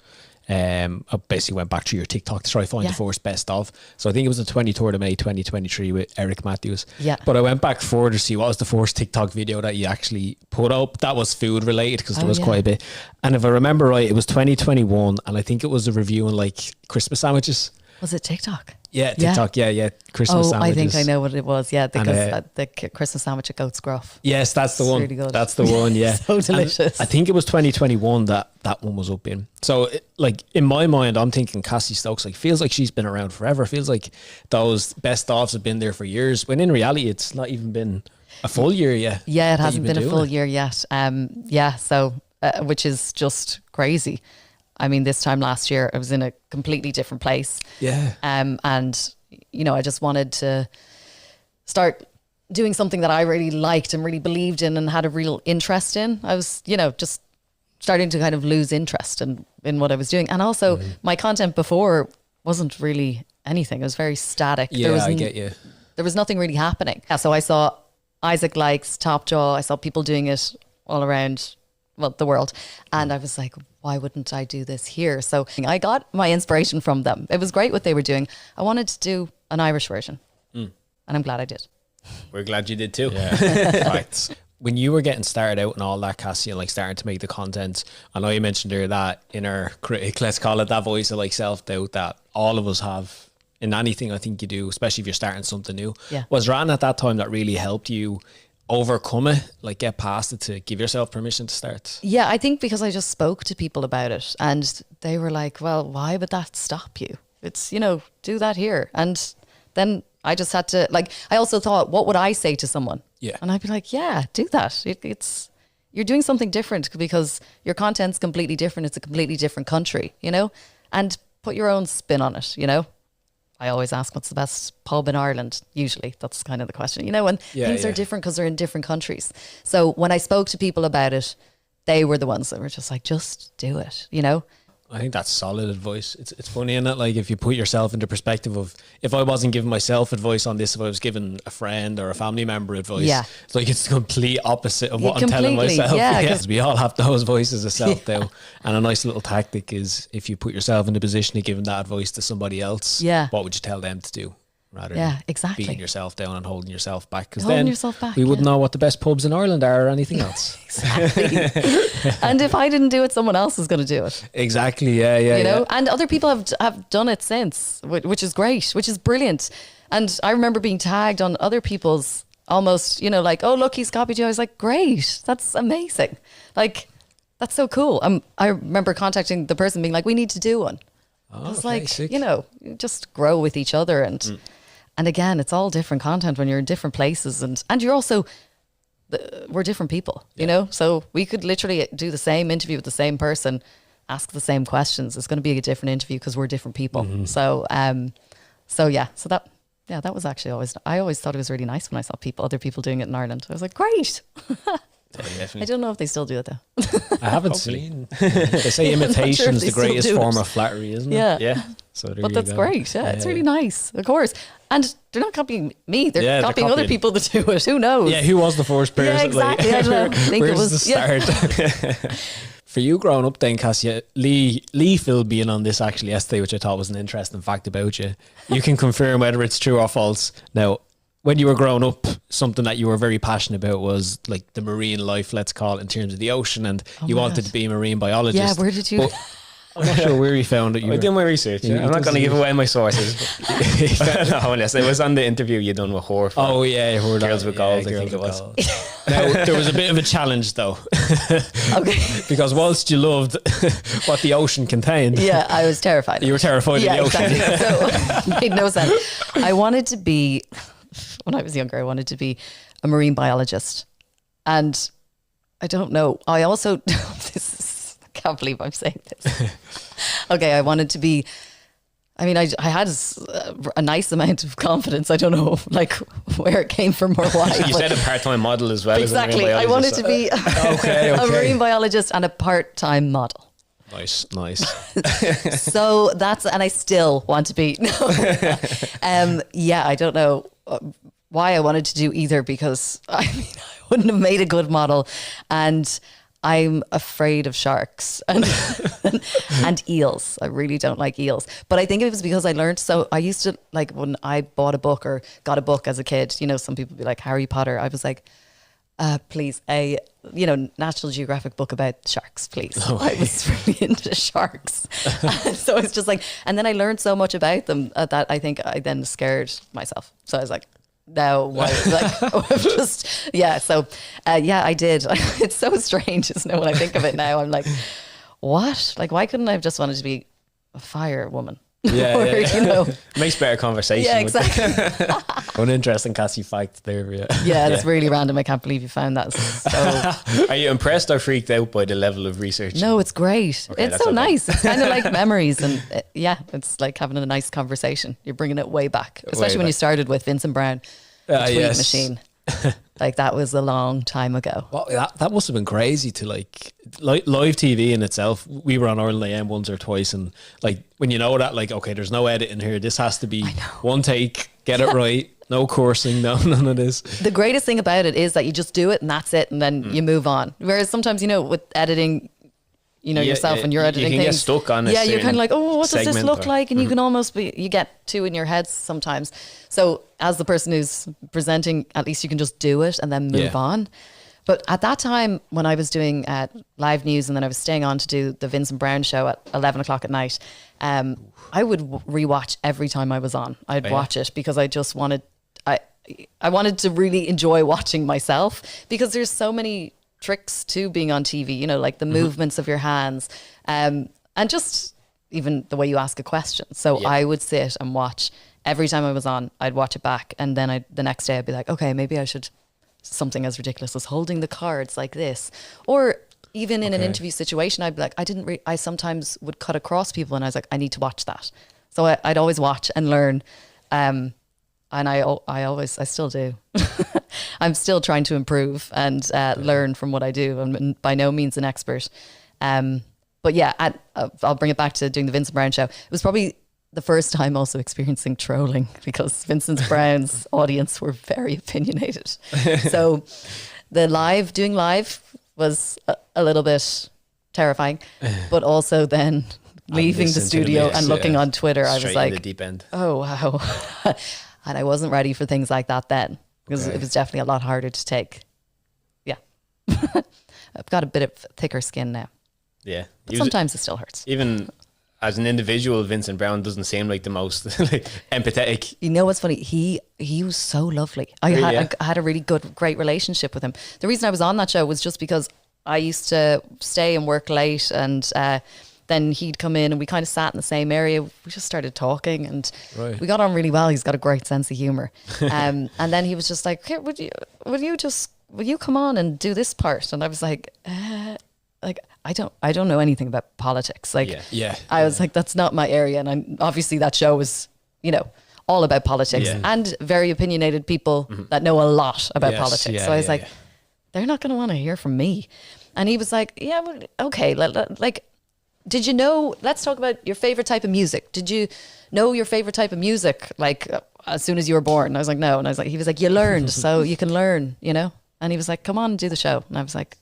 I basically went back through your TikTok to try to find the first best of. So I think it was the 23rd of May 2023 with Eric Matthews. Yeah. But I went back further to see what was the first TikTok video that you actually put up. That was food related, because there was quite a bit. And if I remember right, it was 2021, and I think it was a review on like Christmas sandwiches. Was it TikTok? Yeah, TikTok. Yeah. Christmas sandwiches. I think I know what it was. Yeah, because the Christmas sandwich at Goat's Gruff. Yes, that's the one. Really good. That's the one. Yeah, so delicious. And I think it was 2021 that one was up in. So, like in my mind, I'm thinking Cassie Stokes. Like, feels like she's been around forever. Feels like those best ofs have been there for years. When in reality, it's not even been a full year yet. Yeah, it hasn't been a full year yet. So which is just crazy. I mean, this time last year, I was in a completely different place. Yeah. And, I just wanted to start doing something that I really liked and really believed in and had a real interest in. I was, just starting to kind of lose interest in what I was doing. And also my content before wasn't really anything. It was very static. Yeah, I get you. There was nothing really happening. Yeah, so I saw Isaac Likes, Top Jaw. I saw people doing it all around, the world. And I was like, why wouldn't I do this here? So I got my inspiration from them. It was great what they were doing. I wanted to do an Irish version. And I'm glad I did. We're glad you did too. Yeah. Right. when you were getting started out and all that, Cassie, and like starting to make the content, I know you mentioned there that inner critic, let's call it, that voice of like self-doubt that all of us have in anything I think you do, especially if you're starting something new. Yeah. Was there anything at that time that really helped you overcome it, like get past it, to give yourself permission to start? Yeah, I think because I just spoke to people about it and they were like, well, why would that stop you? It's, you know, do that here. And then I just had to, like, I also thought, what would I say to someone? Yeah. And I'd be like, yeah, do that. It's, you're doing something different because your content's completely different. It's a completely different country, you know, and put your own spin on it, you know. I always ask, what's the best pub in Ireland? Usually that's kind of the question, you know, and things are different because they're in different countries. So when I spoke to people about it, they were the ones that were just like, just do it, you know? I think that's solid advice. It's funny, isn't it? Like if you put yourself into perspective of, if I wasn't giving myself advice on this, if I was giving a friend or a family member advice, it's like it's the complete opposite of what I'm telling myself. Yeah, because we all have those voices of self-doubt. And a nice little tactic is, if you put yourself in the position of giving that advice to somebody else, what would you tell them to do? Rather than beating yourself down and holding yourself back, because then we wouldn't know what the best pubs in Ireland are or anything else. Exactly. And if I didn't do it, someone else is going to do it. Exactly. Yeah. You know, and other people have done it since, which is great, which is brilliant. And I remember being tagged on other people's, almost, you know, like, oh look, he's copied you. I was like, great, that's amazing. Like, that's so cool. I remember contacting the person being like, we need to do one. I was like, sick. You know, just grow with each other. And again, it's all different content when you're in different places, and you're also, we're different people, you know? So we could literally do the same interview with the same person, ask the same questions. It's going to be a different interview because we're different people. So that was actually I always thought it was really nice when I saw other people doing it in Ireland. I was like, great. I don't know if they still do it though. I haven't seen. They say imitation's the greatest form of flattery, isn't it? Yeah. So but that's great. Yeah, it's really nice, of course. And they're not copying me. They're copying other people that do it. Who knows? Yeah, who was the first person? Yeah, exactly. I don't know. I think Where's the start? For you growing up then, Cassie, Lee filled me in on this actually yesterday, which I thought was an interesting fact about you. You can confirm whether it's true or false. Now, when you were growing up, something that you were very passionate about was like the marine life, let's call it, in terms of the ocean, and you wanted to be a marine biologist. Yeah, where did you... But I'm not sure where you found it. I did my research. I'm not going to give away my sources. No, unless it was on the interview you done with Hor. Oh yeah, Girls with Gold, I think it was. Now, there was a bit of a challenge though. Okay. Because whilst you loved what the ocean contained. Yeah, I was terrified. You were terrified of the ocean. Exactly. So it made no sense. I wanted to be, when I was younger, I wanted to be a marine biologist. And I don't know, I also, I can't believe I'm saying this. Okay, I wanted to be, I mean, I had a nice amount of confidence. I don't know, like, where it came from or why. You said a part-time model as well. Exactly. As I wanted to be a marine biologist and a part-time model. Nice. So and I still want to be. Yeah, I don't know why I wanted to do either, because I mean, I wouldn't have made a good model, and I'm afraid of sharks and eels. I really don't like eels. But I think it was because I learned. So I used to, like, when I bought a book or got a book as a kid, you know, some people be like Harry Potter. I was like, please, a National Geographic book about sharks, please. Oh, I was really into sharks. So it's just like, and then I learned so much about them that I think I then scared myself. So I was like, no, why? Like, just, yeah. So, yeah, I did. It's so strange, isn't it? When I think of it now, I'm like, what? Like, why couldn't I have just wanted to be a firewoman? Yeah, or, you know, makes better conversation. Yeah, exactly. An interesting Cassie fact there. Yeah, that's really random. I can't believe you found that. So, are you impressed or freaked out by the level of research? No, it's great. Okay, it's so nice. It's kind of like memories, and it's like having a nice conversation. You're bringing it way back, especially when you started with Vincent Browne, the tweet machine. Like, that was a long time ago. Well, that must have been crazy to like live TV in itself. We were on Ireland AM once or twice, and like, when you know that, like, okay, there's no editing here. This has to be one take, get it right. No coursing, none of this. The greatest thing about it is that you just do it and that's it, and then you move on. Whereas sometimes, you know, with editing, you know, yourself and you're editing you can things. Get stuck on it. Yeah, you're kind of like, oh, what does this look like? And you can almost you get two in your heads sometimes. So as the person who's presenting, at least you can just do it and then move on. But at that time, when I was doing live news and then I was staying on to do the Vincent Browne show at 11 o'clock at night, I would rewatch every time I was on. I'd watch it because I just wanted, I wanted to really enjoy watching myself, because there's so many tricks to being on TV, you know, like the movements of your hands, and just even the way you ask a question. So I would sit and watch every time I was on. I'd watch it back, and then the next day I'd be like, okay, maybe I should, something as ridiculous as holding the cards like this, or even in an interview situation, I'd be like, I sometimes would cut across people, and I was like, I need to watch that. So I'd always watch and learn. And I still do. I'm still trying to improve and learn from what I do. I'm by no means an expert. But yeah, I'll bring it back to doing the Vincent Browne show. It was probably the first time also experiencing trolling, because Vincent Browne's audience were very opinionated. So doing live was a little bit terrifying, but also then leaving the studio and looking on Twitter, I was like, in the deep end. Oh, wow. And I wasn't ready for things like that then, because it was definitely a lot harder to take. Yeah. I've got a bit of thicker skin now. Yeah. But sometimes it still hurts. Even as an individual, Vincent Browne doesn't seem like the most empathetic. You know what's funny? He was so lovely. I had a really great relationship with him. The reason I was on that show was just because I used to stay and work late, and then he'd come in and we kind of sat in the same area. We just started talking, and we got on really well. He's got a great sense of humor. And then he was just like, "Here, will you come on and do this part?" And I was like, I don't know anything about politics. Like, I was like, that's not my area. And obviously that show was, you know, all about politics and very opinionated people that know a lot about politics. So I was like, they're not going to want to hear from me. And he was like, yeah, well, okay. Like, did you know, let's talk about your favorite type of music. Did you know your favorite type of music? Like as soon as you were born? And I was like, no. And he was like, you learned, so you can learn, you know? And he was like, come on and do the show. And I was like,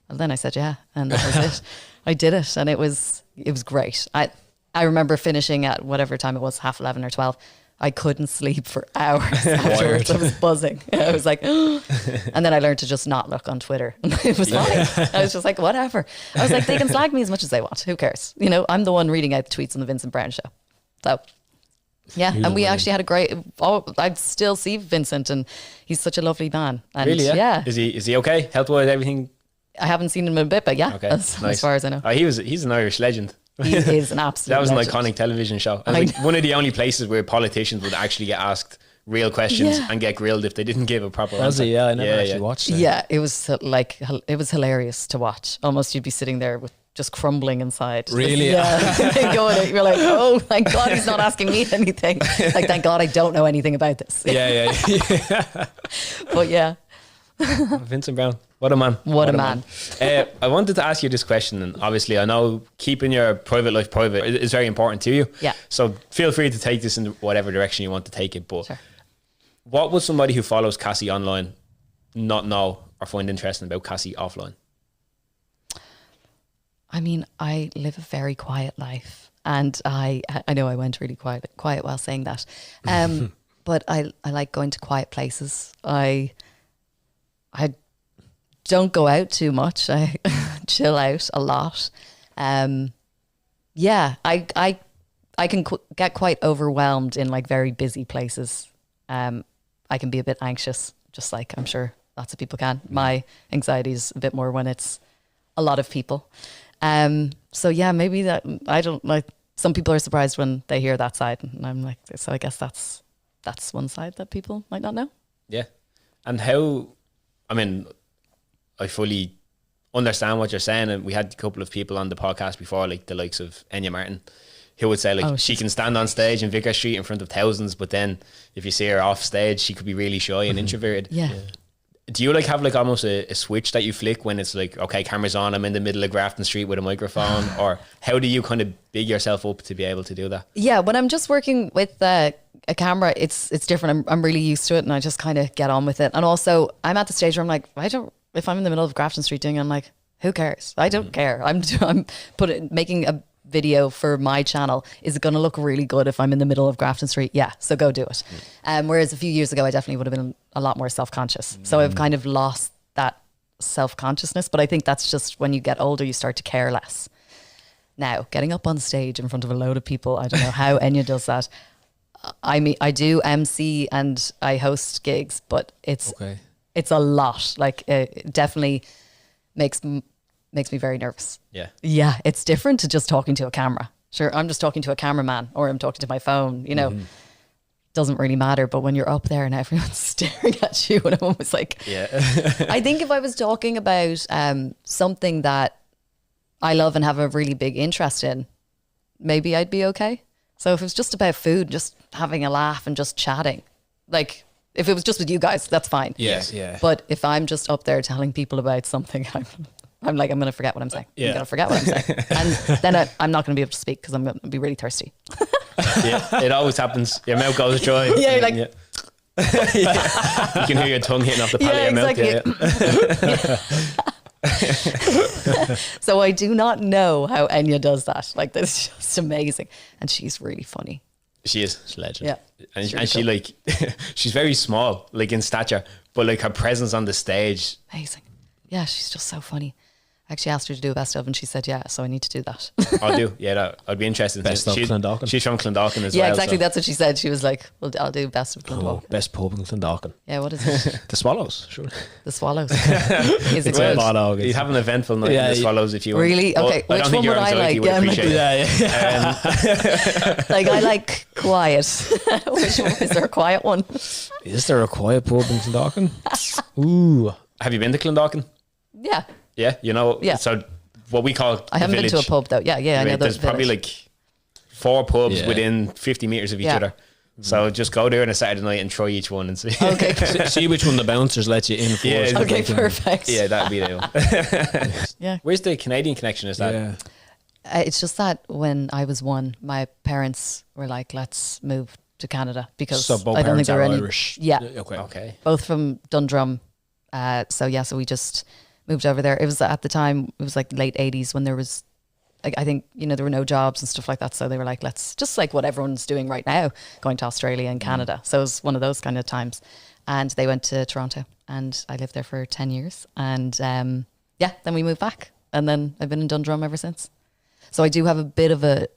and then I said, yeah. And that was it. I did it. And it was great. I remember finishing at whatever time it was, 11:30 or 12. I couldn't sleep for hours afterwards. I was buzzing. I was like, and then I learned to just not look on Twitter. It was fine. I was just like, whatever. I was like, they can slag me as much as they want. Who cares? You know, I'm the one reading out the tweets on the Vincent Browne show. So yeah. And we actually had a great, I still see Vincent, and he's such a lovely man. And really? Yeah. Is he okay? Health-wise, everything? I haven't seen him in a bit, but yeah, nice. As far as I know. He's an Irish legend. He is an absolute That was legend. An iconic television show. And like one of the only places where politicians would actually get asked real questions and get grilled if they didn't give a proper answer. Yeah, I never actually watched it. Yeah, it was hilarious to watch. Almost you'd be sitting there with just crumbling inside. Really? You're like, oh, thank God he's not asking me anything. Like, thank God I don't know anything about this. Yeah. But yeah. Vincent Browne, what a man. What a man. I wanted to ask you this question, and obviously I know keeping your private life private is very important to you. Yeah. So feel free to take this in whatever direction you want to take it. But what would somebody who follows Cassie online not know or find interesting about Cassie offline? I mean, I live a very quiet life, and I know I went really quiet while saying that. But I like going to quiet places. I don't go out too much. I chill out a lot. I can get quite overwhelmed in like very busy places. I can be a bit anxious, just like I'm sure lots of people can. My anxiety is a bit more when it's a lot of people. So yeah, maybe that, I don't like, some people are surprised when they hear that side, and I'm like, so I guess that's one side that people might not know. Yeah. And how, I mean, I fully understand what you're saying, and we had a couple of people on the podcast before, like the likes of Enya Martin, who would say like she can stand on stage in Vicar Street in front of thousands, but then if you see her off stage, she could be really shy and introverted. Yeah. Do you like have like almost a switch that you flick when it's like, okay, camera's on, I'm in the middle of Grafton Street with a microphone, or how do you kind of big yourself up to be able to do that? Yeah, when I'm just working with a camera, it's different. I'm really used to it, and I just kind of get on with it. And also I'm at the stage where I'm like, if I'm in the middle of Grafton Street doing it, I'm like, who cares? I don't care. I'm making a video for my channel. Is it going to look really good if I'm in the middle of Grafton Street? Yeah, so go do it. Whereas a few years ago, I definitely would have been a lot more self-conscious. So I've kind of lost that self-consciousness, but I think that's just when you get older, you start to care less. Now, getting up on stage in front of a load of people, I don't know how Enya does that. I mean, I do MC and I host gigs, but it's a lot. Like, it definitely makes me very nervous. Yeah, it's different to just talking to a camera. Sure, I'm just talking to a cameraman or I'm talking to my phone, you know. Doesn't really matter, but when you're up there and everyone's staring at you, and I'm almost like, I think if I was talking about something that I love and have a really big interest in, maybe I'd be okay. So if it was just about food, just having a laugh and just chatting, like if it was just with you guys, that's fine. Yeah. But if I'm just up there telling people about something, I'm like, I'm going to forget what I'm saying. I'm going to forget what I'm saying. And then I'm not going to be able to speak because I'm going to be really thirsty. It always happens. Your mouth goes dry. Yeah, you're like... You can hear your tongue hitting off the palate of your mouth. So I do not know how Enya does that. Like, that's just amazing. And she's really funny. She is. She's a legend. Yeah. And she cool. Like, she's very small, like in stature, but like her presence on the stage. Amazing. Yeah, she's just so funny. I actually asked her to do a best of and she said, yeah, so I need to do that. I'll do. Yeah, I'd be interested. Best of Clondalkin. She's from Clondalkin as well. Yeah, exactly. So. That's what she said. She was like, well, I'll do best of Clondalkin. Oh, best pub in Clondalkin. Yeah, what is it? The Swallows, sure. The Swallows. Is it good? You'd have an eventful night in the Swallows if you want. Really? Okay, which one would I like? Like, I like quiet. Which one? Is there a quiet one? Is there a quiet pub in Clondalkin? Ooh. Have you been to Clondalkin? Yeah. Yeah, you know, so what we call I haven't been to a pub though. Yeah, I know there's probably like 4 pubs within 50 meters of each other. So just go there on a Saturday night and try each one and see. Okay. See which one the bouncers let you in for. Yeah, okay, perfect. Yeah, that'd be the one. Yeah. Where's the Canadian connection? Is that? Yeah. It's just that when I was 1, my parents were like, let's move to Canada because so both I don't think are there were any. Irish. Yeah. Okay. Both from Dundrum. So we just moved over there. It was at the time, it was like late 80s when there was, like, I think, you know, there were no jobs and stuff like that. So they were like, let's just like what everyone's doing right now, going to Australia and Canada. So it was one of those kind of times. And they went to Toronto and I lived there for 10 years. And then we moved back. And then I've been in Dundrum ever since. So I do have a bit of a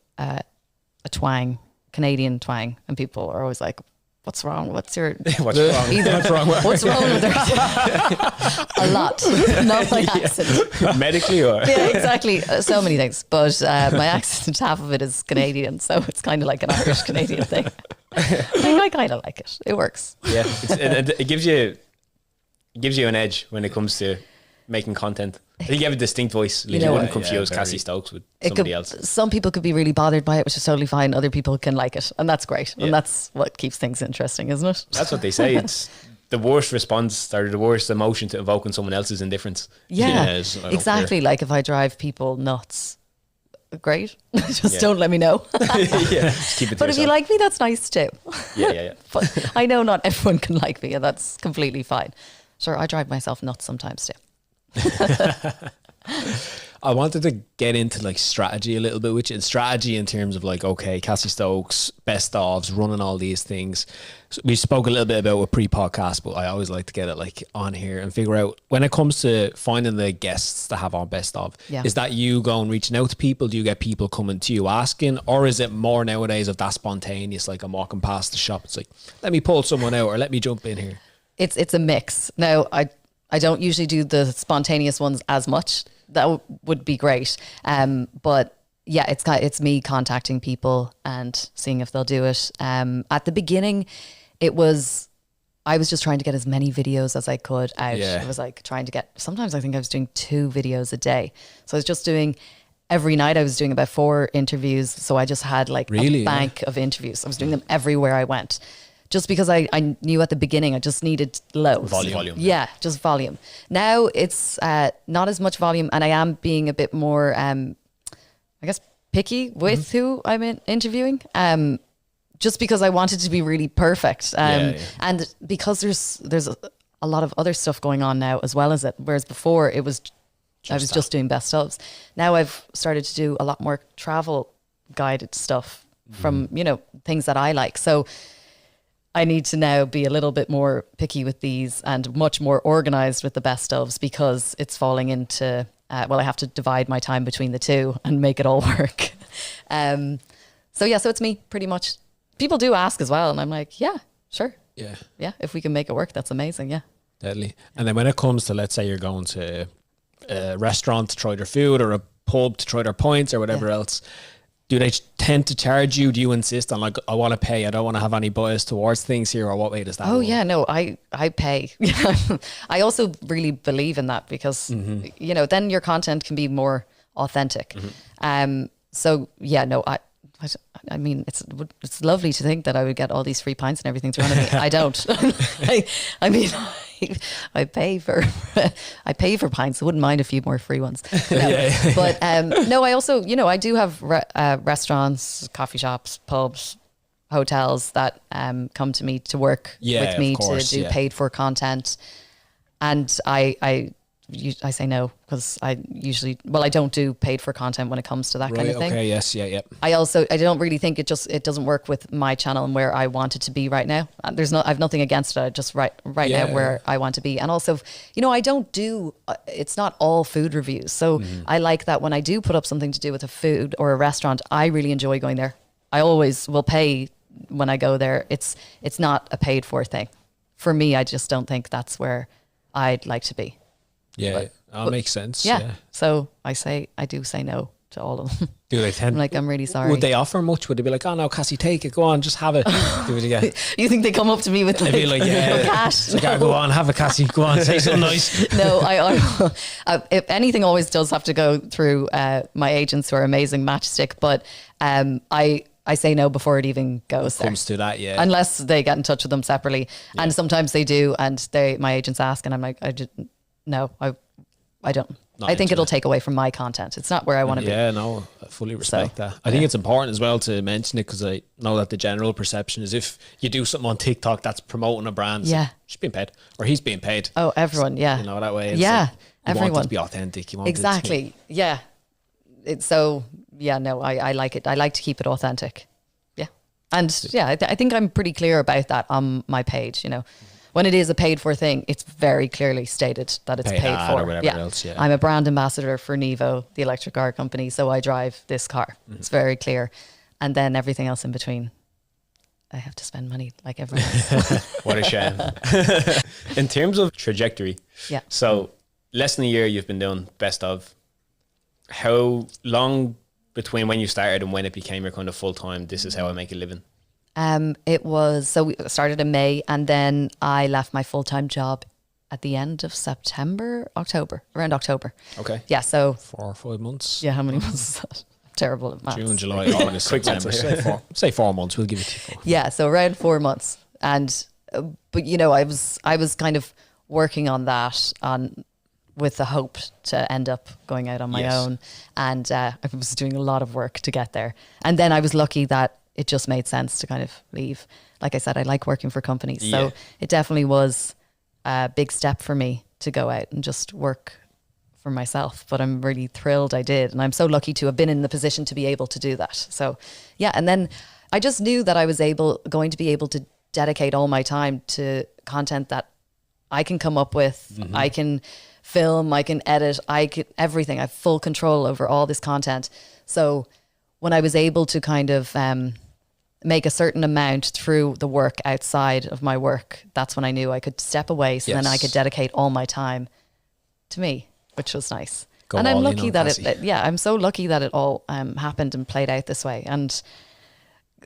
twang, Canadian twang. And people are always like, what's wrong? What's wrong? What's wrong with her? A lot. Not my accent. Medically or? Yeah, exactly. So many things. But my accent, half of it is Canadian. So it's kind of like an Irish Canadian thing. I kind of like it. It works. Yeah. It gives you an edge when it comes to making content. I think you have a distinct voice. You wouldn't confuse Cassie Stokes with somebody else. Some people could be really bothered by it, which is totally fine. Other people can like it, and that's great. Yeah. And that's what keeps things interesting, isn't it? That's what they say. It's the worst response or the worst emotion to evoke in someone else's indifference. Yeah, exactly. Like if I drive people nuts, great. Just don't let me know. Just keep it to but yourself. if you like me, that's nice too. Yeah. But I know not everyone can like me, and that's completely fine. Sure, I drive myself nuts sometimes too. I wanted to get into like strategy a little bit, which is strategy in terms of like, okay, Cassie Stokes, best ofs, running all these things. So we spoke a little bit about a pre-podcast, but I always like to get it like on here and figure out when it comes to finding the guests to have on best of, is that you going reaching out to people? Do you get people coming to you asking, or is it more nowadays of that spontaneous, like I'm walking past the shop, it's like, let me pull someone out or let me jump in here? It's a mix. Now, I don't usually do the spontaneous ones as much. That would be great. But yeah, it's me contacting people and seeing if they'll do it. At the beginning, I was just trying to get as many videos as I could out. I was like trying to get, sometimes I think I was doing 2 videos a day. So I was just doing, every night I was doing about 4 interviews. So I just had like a bank of interviews. I was doing them everywhere I went. Just because I knew at the beginning I just needed loads. Volume. Yeah, just volume. Now it's not as much volume, and I am being a bit more, I guess, picky with who I'm interviewing. Just because I wanted to be really perfect. And because there's a lot of other stuff going on now as well as it. Whereas before I was just doing best ofs. Now I've started to do a lot more travel guided stuff from, things that I like. So I need to now be a little bit more picky with these and much more organized with the best ofs, because it's falling into, I have to divide my time between the two and make it all work. So it's me pretty much. People do ask as well, and I'm like, yeah, sure. Yeah. Yeah, if we can make it work, that's amazing, yeah. Deadly. And then when it comes to, let's say you're going to a restaurant to try their food, or a pub to try their pints or whatever else, do they tend to charge you? Do you insist on, like, I want to pay, I don't want to have any bias towards things here, or what way does that work? Yeah, no, I pay. I also really believe in that, because, then your content can be more authentic. I mean, it's lovely to think that I would get all these free pints and everything thrown at me. I don't. I mean, I pay for pints. I wouldn't mind a few more free ones. No. But no, I also, I do have restaurants, coffee shops, pubs, hotels that come to me to work with me to do paid for content, and I say no, because I don't do paid for content when it comes to that kind of thing. Okay, yes, yeah. I don't really think it doesn't work with my channel and where I want it to be right now. I've nothing against it. Just right now where I want to be. And also, I don't do, it's not all food reviews. So I like that when I do put up something to do with a food or a restaurant, I really enjoy going there. I always will pay when I go there. It's not a paid for thing. For me, I just don't think that's where I'd like to be. Yeah, that makes sense. Yeah. So I do say no to all of them. Do they tend? I'm really sorry. Would they offer much? Would they be like, oh no, Cassie, take it, go on, just have it, do it again? You think they come up to me with cash? Like, go on, have it, Cassie, go on, say something nice. No, I if anything, always does have to go through my agents, who are amazing, Matchstick. But I say no before it even goes there. Comes to that, yeah. Unless they get in touch with them separately, and sometimes they do, and my agents ask, and I'm like, no, I don't. I think it'll take away from my content. It's not where I want to be. Yeah, no, I fully respect that. I think it's important as well to mention it, because I know that the general perception is if you do something on TikTok that's promoting a brand, she's being paid, or he's being paid. Oh, everyone, that way. It's everyone. You want it to be authentic. You want exactly. Yeah. I like it. I like to keep it authentic. Yeah. And I think I'm pretty clear about that on my page, When it is a paid for thing, it's very clearly stated that it's paid for. Or whatever else, I'm a brand ambassador for Nevo, the electric car company, so I drive this car. It's very clear. And then everything else in between, I have to spend money like everyone else. What a shame. In terms of trajectory, so less than a year you've been doing best of. How long between when you started and when it became your kind of full-time, this is how I make a living? We started in May, and then I left my full-time job at the end of around October. Okay. Yeah, so 4 or 5 months. Yeah, how many months is that? I'm terrible at maths. June, July, August, September. Say 4 months. We'll give it to you 4. Yeah, so around 4 months, and but I was kind of working on that with the hope to end up going out on my own, and I was doing a lot of work to get there, and then I was lucky that it just made sense to kind of leave. Like I said, I like working for companies. So it definitely was a big step for me to go out and just work for myself. But I'm really thrilled I did. And I'm so lucky to have been in the position to be able to do that. So and then I just knew that I was going to be able to dedicate all my time to content that I can come up with. I can film, I can edit, everything. I have full control over all this content. So when I was able to kind of make a certain amount through the work outside of my work, that's when I knew I could step away. So then I could dedicate all my time to me, which was nice. And I'm lucky that I'm so lucky that it all happened and played out this way. And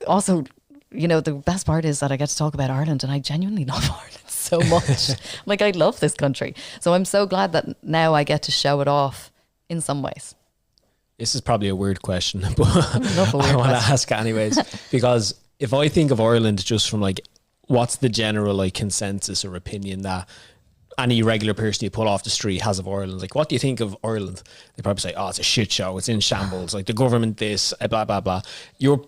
also, the best part is that I get to talk about Ireland, and I genuinely love Ireland so much. I love this country. So I'm so glad that now I get to show it off in some ways. This is probably a weird question, but I want to ask it anyways, because if I think of Ireland just from what's the general consensus or opinion that any regular person you pull off the street has of Ireland? What do you think of Ireland? They probably say, oh, it's a shit show. It's in shambles. The government, this, blah, blah, blah. You're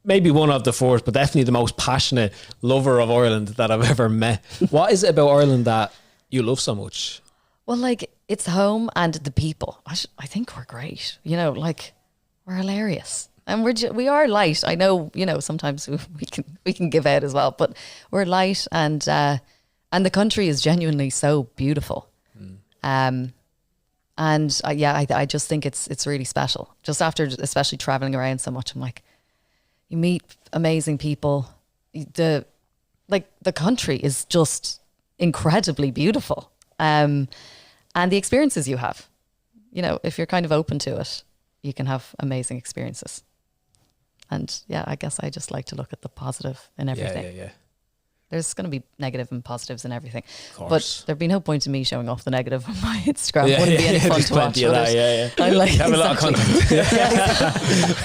maybe one of the first, but definitely the most passionate lover of Ireland that I've ever met. What is it about Ireland that you love so much? Well, it's home and the people. I think we're great. We're hilarious. And we are light. I know, sometimes we can give out as well, but we're light, and the country is genuinely so beautiful. And I just think it's really special. Just after, especially traveling around so much, I'm like, you meet amazing people. The country is just incredibly beautiful. And the experiences you have, if you're kind of open to it, you can have amazing experiences. And I guess I just like to look at the positive in everything. Yeah. There's going to be negative and positives in everything. But there'd be no point in me showing off the negative on my Instagram. It wouldn't be any fun to watch. I like have a lot of content.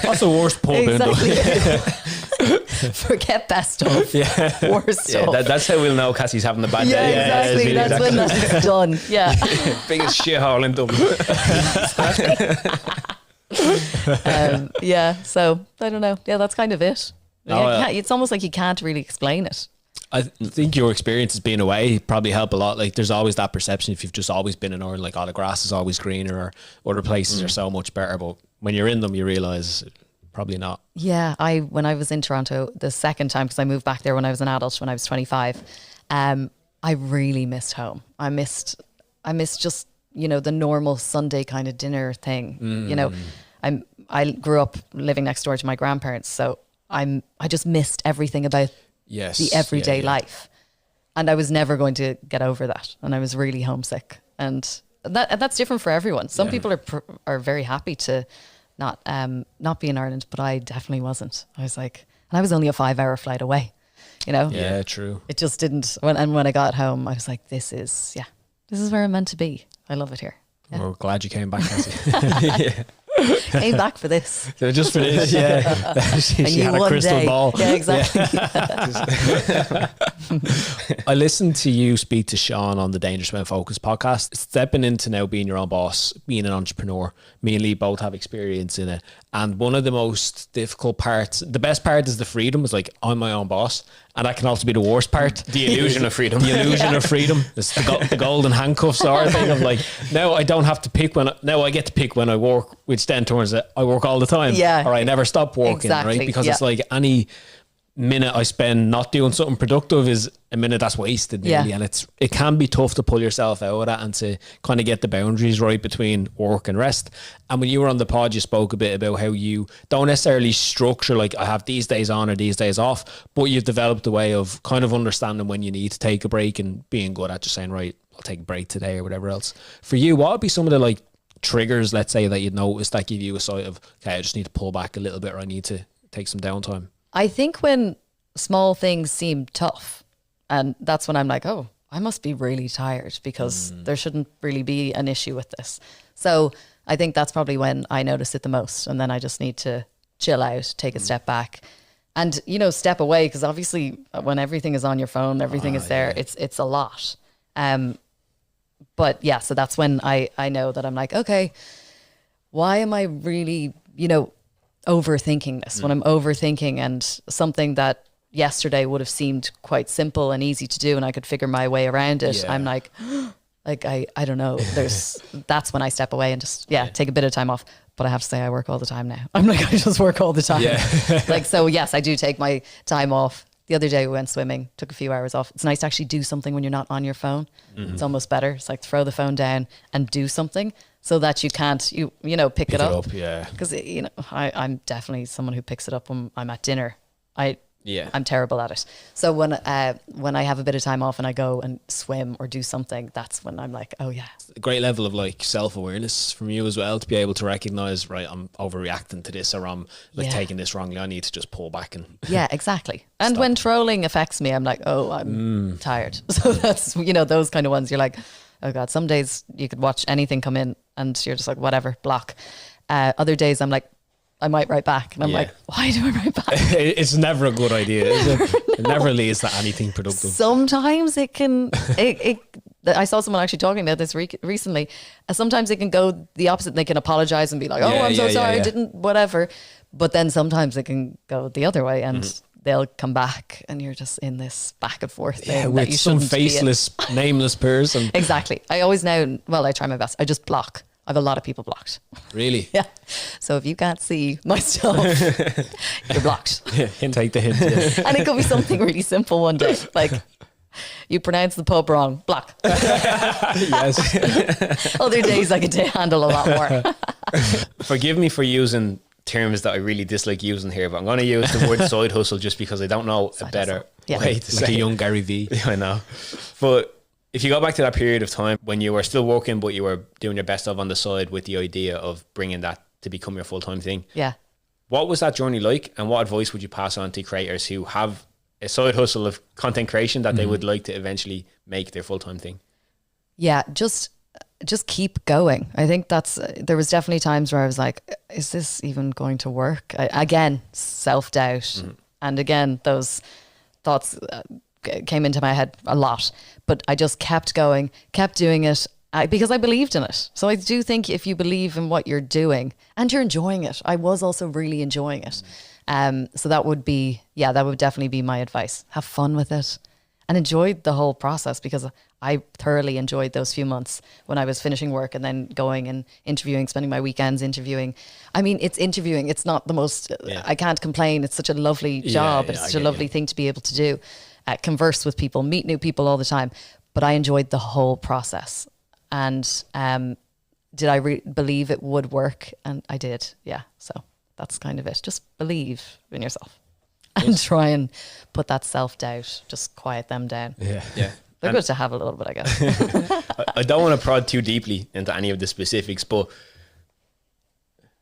That's the worst pub Forget best of. Worst stuff. That's how we'll know Cassie's having a bad day. Exactly. That's when that's done. Yeah. Biggest shithole in Dublin. So I don't know. That's kind of it. It's almost like you can't really explain it. I think your experiences being away probably help a lot. Like, there's always that perception if you've just always been in Ireland, like, the grass is always greener, or other places are so much better. But when you're in them, you realise probably not. Yeah, when I was in Toronto the second time, because I moved back there when I was an adult, when I was 25, I really missed home. I missed just, the normal Sunday kind of dinner thing. I grew up living next door to my grandparents, so I just missed everything about the everyday life, and I was never going to get over that, and I was really homesick, and that's different for everyone. Some people are very happy to not be in Ireland, but I definitely wasn't. I was like, and I was only a 5-hour flight away, Yeah, true. It just didn't. When I got home, I was like, this is where I'm meant to be. I love it here. Yeah. We're glad you came back, Cassie. Came back for this. Just for this, she had a crystal ball. Yeah, exactly. I listened to you speak to Sean on the Dangerous Men Focus podcast. Stepping into now being your own boss, being an entrepreneur, me and Lee both have experience in it. And one of the most difficult parts, the best part is the freedom. It's like, I'm my own boss. And that can also be the worst part. The illusion of freedom. The illusion of freedom. It's the golden handcuffs sort of thing of like, now I don't have to pick now I get to pick when I work, which then turns out I work all the time. Yeah. Or I never stop working, right? Because it's like any minute I spend not doing something productive is a minute that's wasted nearly. And it can be tough to pull yourself out of that and to kind of get the boundaries right between work and rest. And when you were on the pod, you spoke a bit about how you don't necessarily structure like, I have these days on or these days off, but you've developed a way of kind of understanding when you need to take a break and being good at just saying, right, I'll take a break today or whatever else. For you, what would be some of the like triggers, let's say, that you'd notice that give you a side of, okay, I just need to pull back a little bit, or I need to take some downtime? I think when small things seem tough, and that's when I'm like, oh, I must be really tired, because there shouldn't really be an issue with this. So I think that's probably when I notice it the most. And then I just need to chill out, take a step back and, step away. Because obviously when everything is on your phone, everything is there. Yeah. It's a lot. But yeah, so that's when I know that I'm like, okay, why am I really, overthinking this? When I'm overthinking and something that yesterday would have seemed quite simple and easy to do and I could figure my way around it, I'm like I don't know. That's when I step away and just take a bit of time off. But I have to say, I work all the time now. I'm like, I just work all the time. Yeah. So yes, I do take my time off. The other day we went swimming, took a few hours off. It's nice to actually do something when you're not on your phone. It's almost better. It's like throw the phone down and do something so that you can't, pick it up. Yeah. Because, I'm definitely someone who picks it up when I'm at dinner. I'm terrible at it. So when I have a bit of time off and I go and swim or do something, that's when I'm like, oh yeah. A great level of like self-awareness from you as well, to be able to recognize, right, I'm overreacting to this, or I'm like taking this wrongly. I need to just pull back and exactly. And when trolling affects me, I'm like, oh, I'm tired. So that's, those kind of ones. You're like, oh God, some days you could watch anything come in and you're just like, whatever, block. Other days I'm like, I might write back. And I'm like, why do I write back? It's never a good idea, is it? It never leads to anything productive. Sometimes it can, I saw someone actually talking about this recently. Sometimes it can go the opposite. They can apologize and be like, I'm so sorry, I didn't, whatever. But then sometimes it can go the other way and they'll come back and you're just in this back and forth thing. Yeah, with some faceless, nameless person. Exactly. I always now, I try my best. I just block. I have a lot of people blocked. Really? Yeah. So if you can't see my stuff, you're blocked. Take the hint. Yeah. And it could be something really simple one day, like you pronounce the pub wrong, block. Yes. Other days I can handle a lot more. Forgive me for using terms that I really dislike using here, but I'm going to use the word side hustle just because I don't know a better way to say like it. a young Gary V. Yeah, I know. But if you go back to that period of time when you were still working, but you were doing your best of on the side with the idea of bringing that to become your full-time thing. Yeah. What was that journey like, and what advice would you pass on to creators who have a side hustle of content creation that they would like to eventually make their full-time thing? Yeah, just keep going. I think there was definitely times where I was like, is this even going to work? Again, self-doubt. And again, those thoughts came into my head a lot, but I just kept going, kept doing it because I believed in it. So I do think if you believe in what you're doing and you're enjoying it, I was also really enjoying it. So that would definitely be my advice. Have fun with it and enjoy the whole process, because I thoroughly enjoyed those few months when I was finishing work and then going and interviewing, spending my weekends interviewing. I mean, it's interviewing. It's not the most, I can't complain. It's such a lovely job. It's such a lovely thing to be able to do. Converse with people, meet new people all the time. But I enjoyed the whole process. And did I believe it would work? And I did. Yeah. So that's kind of it. Just believe in yourself and try and put that self-doubt, just quiet them down. Yeah. They're good to have a little bit, I guess. I don't want to prod too deeply into any of the specifics, but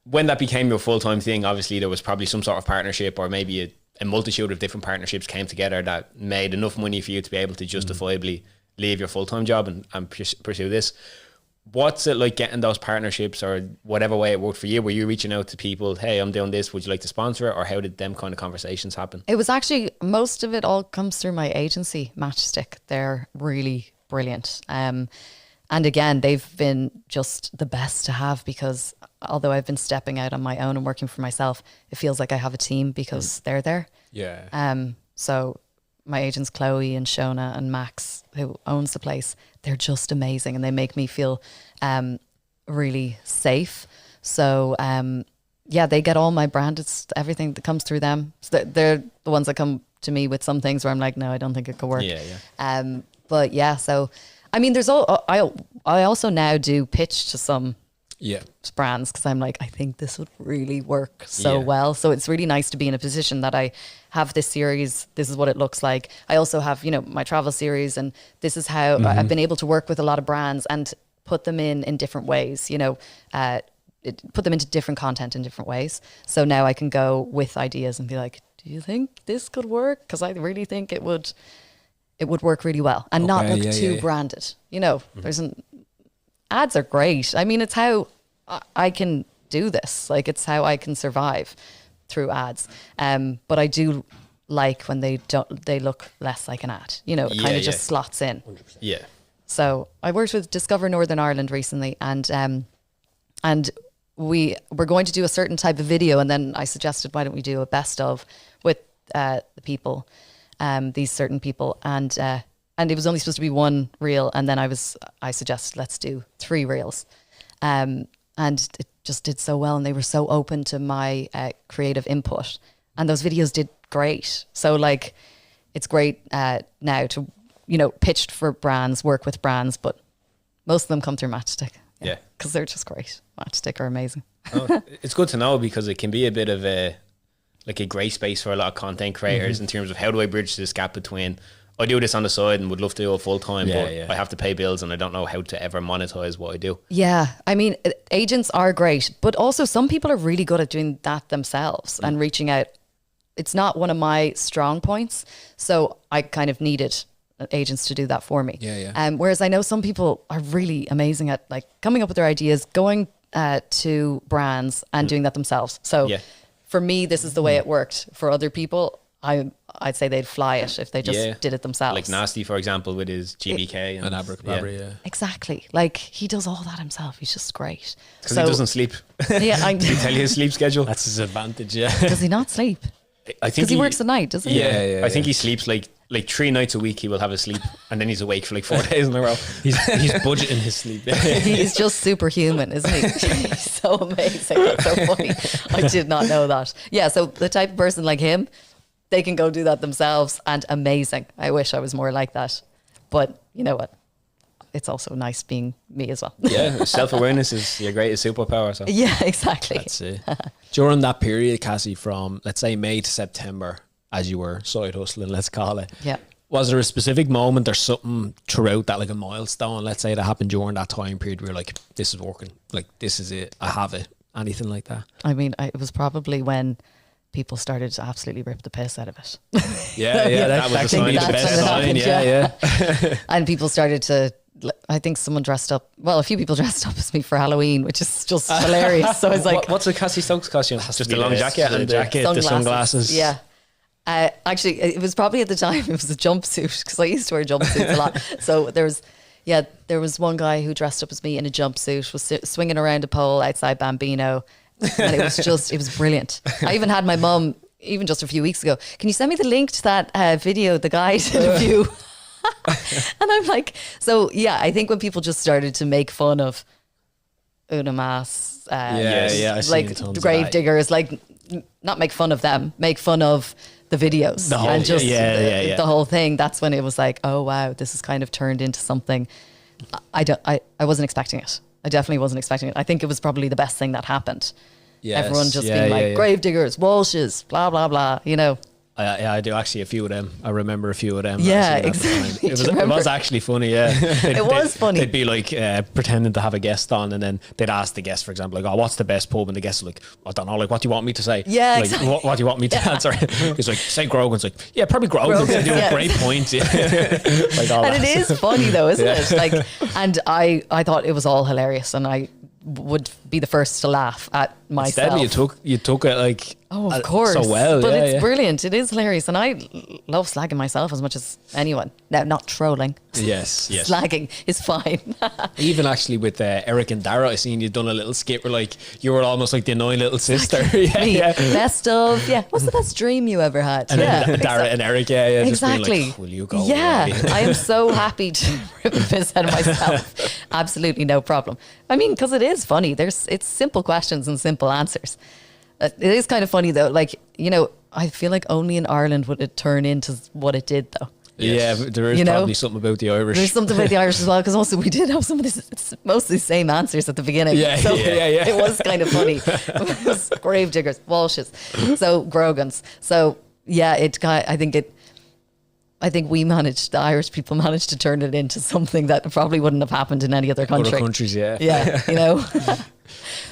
when that became your full-time thing, obviously there was probably some sort of partnership, or maybe a multitude of different partnerships came together that made enough money for you to be able to justifiably leave your full-time job and pursue this. What's it like getting those partnerships, or whatever way it worked for you? Were you reaching out to people, hey, I'm doing this, would you like to sponsor it? Or how did them kind of conversations happen? It was actually, most of it all comes through my agency, Matchstick. They're really brilliant. And again, they've been just the best to have, because although I've been stepping out on my own and working for myself, it feels like I have a team because they're there. Yeah. So my agents, Chloe and Shona and Max, who owns the place, they're just amazing, and they make me feel really safe. So they get all my brand. It's everything that comes through them. So they're the ones that come to me with some things where I'm like, no, I don't think it could work. But yeah, so I mean, I also now do pitch to some brands, because I'm like, I think this would really work so well. So it's really nice to be in a position that I have this series. This is what it looks like. I also have, my travel series, and this is how I've been able to work with a lot of brands and put them in different ways, put them into different content in different ways. So now I can go with ideas and be like, do you think this could work? Because I really think it would work really well, and not look too branded. There's ads are great. I mean, it's how I can do this. Like, it's how I can survive through ads. But I do like when they look less like an ad, it kind of just slots in. 100%. Yeah. So I worked with Discover Northern Ireland recently, and we were going to do a certain type of video, and then I suggested, why don't we do a best of with the people, these certain people, and it was only supposed to be one reel, and then I suggested, let's do 3 reels, and it just did so well, and they were so open to my creative input, and those videos did great. So like, it's great now to pitch for brands, work with brands, but most of them come through Matchstick. Yeah, because they're just great. Matchstick are amazing. It's good to know, because it can be a bit of a grey space for a lot of content creators in terms of, how do I bridge this gap between, I do this on the side and would love to do it full time, but I have to pay bills and I don't know how to ever monetize what I do. Yeah, I mean, agents are great, but also some people are really good at doing that themselves and reaching out. It's not one of my strong points, so I kind of needed agents to do that for me. Whereas I know some people are really amazing at like coming up with their ideas, going to brands and doing that themselves. So for me, this is the way it worked. For other people, I'd say they'd fly it if they just did it themselves. Like Nasty, for example, with his GBK and Abracadabra. Exactly. Like, he does all that himself. He's just great. Because he doesn't sleep. Did he tell you his sleep schedule? That's his advantage, Does he not sleep? I think because he works at night, doesn't he? I think he sleeps like like 3 nights a week he will have a sleep, and then he's awake for like 4 days in a row. He's budgeting his sleep. He's just superhuman, isn't he? He's so amazing. That's so funny. I did not know that. Yeah, so the type of person like him, they can go do that themselves, and amazing. I wish I was more like that. But you know what? It's also nice being me as well. Yeah, self-awareness is your greatest superpower. So. Yeah, exactly. That's it. During that period, Cassie, from let's say May to September, as you were side hustling, let's call it. Yeah. Was there a specific moment or something throughout that, like a milestone, let's say, that happened during that time period where you're like, this is working, like this is it, I have it, anything like that? I mean, it was probably when people started to absolutely rip the piss out of it. Yeah, that was the best sign. Yeah. And people started to, I think someone dressed up, well, a few people dressed up as me for Halloween, which is just hilarious. So I was like, what's a Cassie Stokes costume? Just a long jacket and the sunglasses. Yeah. Actually, it was probably at the time, it was a jumpsuit, because I used to wear jumpsuits a lot. So there was one guy who dressed up as me in a jumpsuit, was swinging around a pole outside Bambino. And it was brilliant. I even had my mum, even just a few weeks ago, can you send me the link to that video the guy did of you? And I'm like, so yeah, I think when people just started to make fun of Una Mas, like grave diggers, like not make fun of them, make fun of the videos and just the whole thing. That's when it was like, oh wow, this has kind of turned into something. I wasn't expecting it. I definitely wasn't expecting it. I think it was probably the best thing that happened. Yes. Everyone just being like grave diggers, Walshes, blah blah blah, you know. I do actually a few of them. I remember a few of them. Yeah, exactly. It was actually funny. Yeah, it was funny. They'd be like pretending to have a guest on, and then they'd ask the guest, for example, like, "Oh, what's the best pub?" And the guest was like, "I don't know. Like, what do you want me to say?" Yeah, like, exactly. What do you want me to answer? He's like, "Say Grogan's." Like, yeah, probably Grogan's. They do a great point. Yeah. Like all and it is funny though, isn't it? Like, and I thought it was all hilarious, and I would be the first to laugh at myself. Instead, you took it like, oh, of course, so well. But it's brilliant. It is hilarious, and I love slagging myself as much as anyone. Now, not trolling. Yes. Slagging is fine. Even actually with Eric and Dara, I seen you'd done a little skit where like you were almost like the annoying little sister. Best of what's the best dream you ever had? And then Dara and Eric, exactly. Just being like, will you go? Yeah, I am so happy to rip the piss out of myself. Absolutely no problem. I mean, because it is funny. It's simple questions and simple answers. It is kind of funny though. Like, you know, I feel like only in Ireland would it turn into what it did though. Yes. Yeah, but there is probably something about the Irish. There's something about the Irish as well, because also we did have some of this. It's mostly the same answers at the beginning. Yeah. It was kind of funny. It was grave diggers, Walshes, so Grogans. So yeah, I think the Irish people managed to turn it into something that probably wouldn't have happened in any other country. Other countries, yeah. Yeah, you know.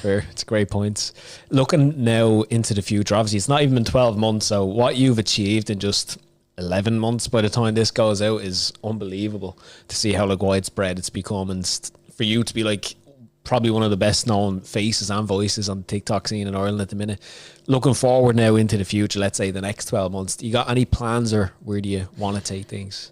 Fair. It's great points. Looking now into the future, obviously it's not even been 12 months, so what you've achieved in just 11 months by the time this goes out is unbelievable to see how like widespread it's become, and for you to be like probably one of the best known faces and voices on the TikTok scene in Ireland at the minute. Looking forward now into the future, let's say the next 12 months, you got any plans, or where do you want to take things?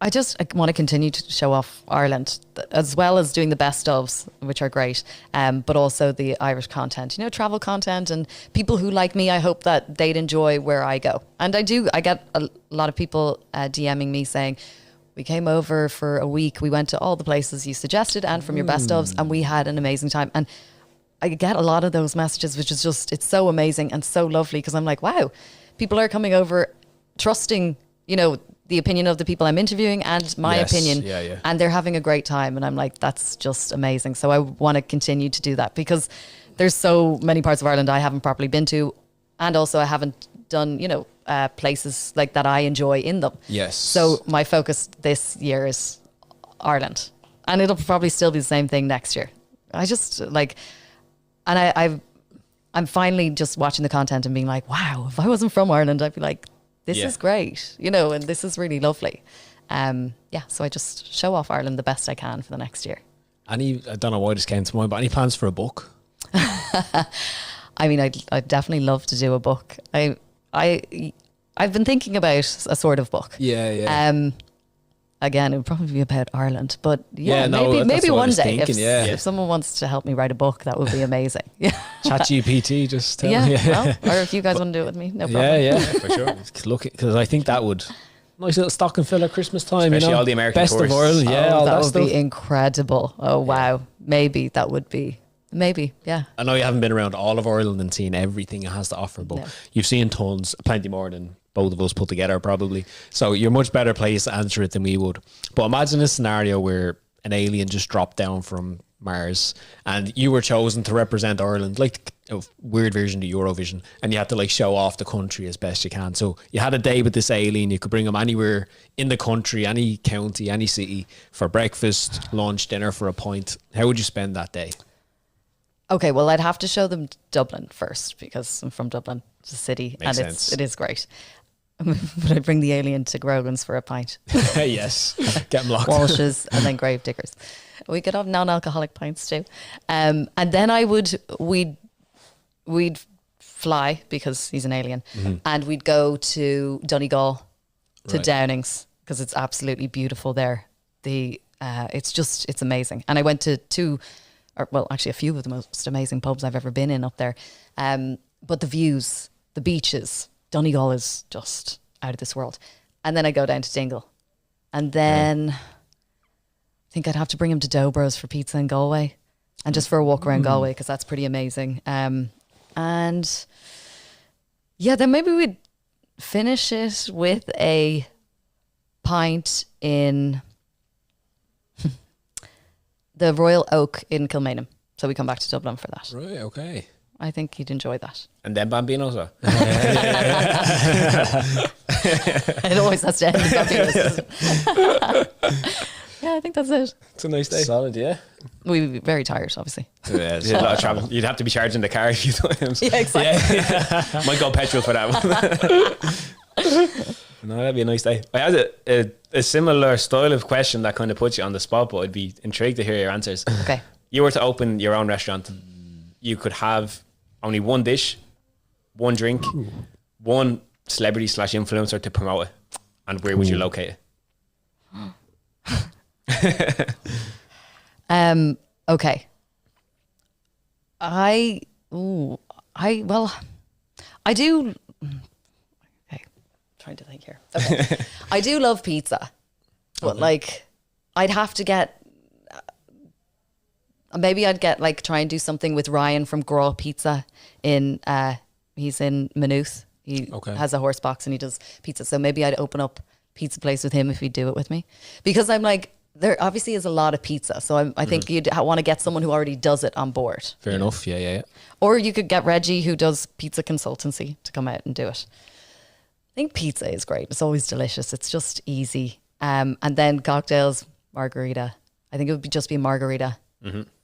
I want to continue to show off Ireland, as well as doing the best ofs, which are great, but also the Irish content, you know, travel content, and people who like me, I hope that they'd enjoy where I go. And I get a lot of people DMing me saying, we came over for a week, we went to all the places you suggested and from your best ofs, and we had an amazing time. And I get a lot of those messages, which is just, it's so amazing and so lovely, because I'm like, wow, people are coming over trusting, you know, the opinion of the people I'm interviewing and my opinion, and they're having a great time. And I'm like, that's just amazing. So I want to continue to do that, because there's so many parts of Ireland I haven't properly been to, and also I haven't done, you know, places like that I enjoy in them. Yes. So my focus this year is Ireland, and it'll probably still be the same thing next year. I just like, and I'm finally just watching the content and being like, wow, if I wasn't from Ireland, I'd be like, this is great, you know, and this is really lovely. So I just show off Ireland the best I can for the next year. I don't know why this came to mind, but any plans for a book? I mean, I'd definitely love to do a book. I've been thinking about a sort of book. Yeah. Again, it would probably be about Ireland, but maybe one day if someone wants to help me write a book, that would be amazing. Yeah. ChatGPT, just tell me. Well, or if you guys want to do it with me, no problem. Yeah, for sure. Look, because I think that would nice little stocking filler Christmas time. Especially all the American best tourists. of Ireland. Yeah, all that would stuff. be incredible. Oh wow, maybe that would be. Maybe, yeah. I know you haven't been around all of Ireland and seen everything it has to offer, but you've seen tons, plenty more than both of us put together probably. So you're much better placed to answer it than we would. But imagine a scenario where an alien just dropped down from Mars and you were chosen to represent Ireland, like a weird version of Eurovision, and you had to like show off the country as best you can. So you had a day with this alien, you could bring him anywhere in the country, any county, any city, for breakfast, lunch, dinner, for a pint. How would you spend that day? Okay, well, I'd have to show them Dublin first because I'm from Dublin. It's a city. Makes and sense. it is great. But I'd bring the alien to Grogan's for a pint. Yes, get them locked. Walsh's and then Grave Diggers. We could have non-alcoholic pints too. And then we'd fly because he's an alien, and we'd go to Donegal, to Downings, because it's absolutely beautiful there. It's amazing. And I went to a few of the most amazing pubs I've ever been in up there. But the views, the beaches, Donegal is just out of this world. And then I go down to Dingle. And then I think I'd have to bring him to Dobro's for pizza in Galway and just for a walk around Galway, because that's pretty amazing. And yeah, then maybe we'd finish it with a pint in the Royal Oak in Kilmainham. So we come back to Dublin for that. Right, okay. I think he'd enjoy that. And then Bambinos. It always has to end with Bambinos. Yeah, I think that's it. It's a nice day. Solid, yeah. We'd be very tired, obviously. Yeah, there's a lot of travel. You'd have to be charging the car a few times. Yeah, exactly. Yeah. Might go petrol for that one. No, that'd be a nice day. I had a similar style of question that kind of puts you on the spot, but I'd be intrigued to hear your answers. Okay. You were to open your own restaurant. You could have only one dish, one drink, one celebrity / influencer to promote it. And where would you locate it? Okay. I do. Okay, trying to think here. Okay. I do love pizza, but like, I'd have to get. Maybe I'd get try and do something with Ryan from Graw Pizza he's in Maynooth. He has a horse box and he does pizza. So maybe I'd open up pizza place with him if he'd do it with me, because I'm like, there obviously is a lot of pizza. So I think you'd want to get someone who already does it on board. Fair enough. Yeah. Or you could get Reggie, who does pizza consultancy, to come out and do it. I think pizza is great. It's always delicious. It's just easy. And then cocktails, margarita. I think it would just be a margarita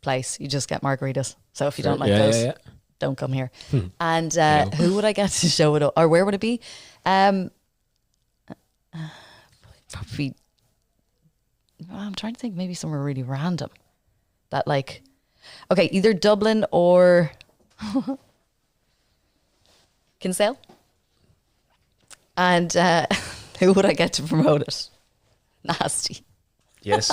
place. You just get margaritas. So if you don't like those, don't come here. And who would I get to show it up? Or where would it be? Probably, I'm trying to think, maybe somewhere really random. That either Dublin or Kinsale. And who would I get to promote it? Nasty. Yes.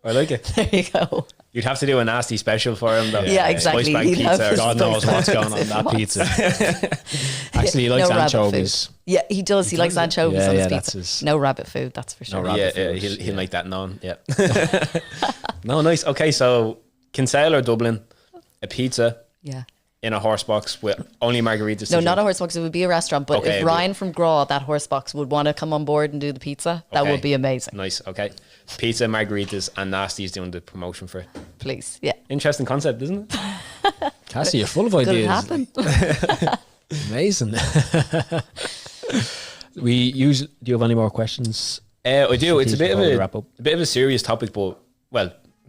I like it. There you go. You'd have to do a nasty special for him, though. Yeah, exactly. Spice bag pizza. God knows what's going on in that pizza. Actually, he likes anchovies. Yeah, he does. He likes anchovies on his pizza. His... No rabbit food, that's for sure. He'll make that known. Yeah. No, nice. Okay, so Kinsale or Dublin, a pizza. Yeah. In a horse box with only margaritas. No, not a horse box. It would be a restaurant. But if Ryan from Graw, that horse box, would want to come on board and do the pizza, that would be amazing. Nice. Okay. Pizza, margaritas, and Nasty's doing the promotion for it. Please. Yeah. Interesting concept, isn't it? Cassie, you're full of ideas. Could happen. Amazing. Do you have any more questions? I do. It's a bit of a serious topic, but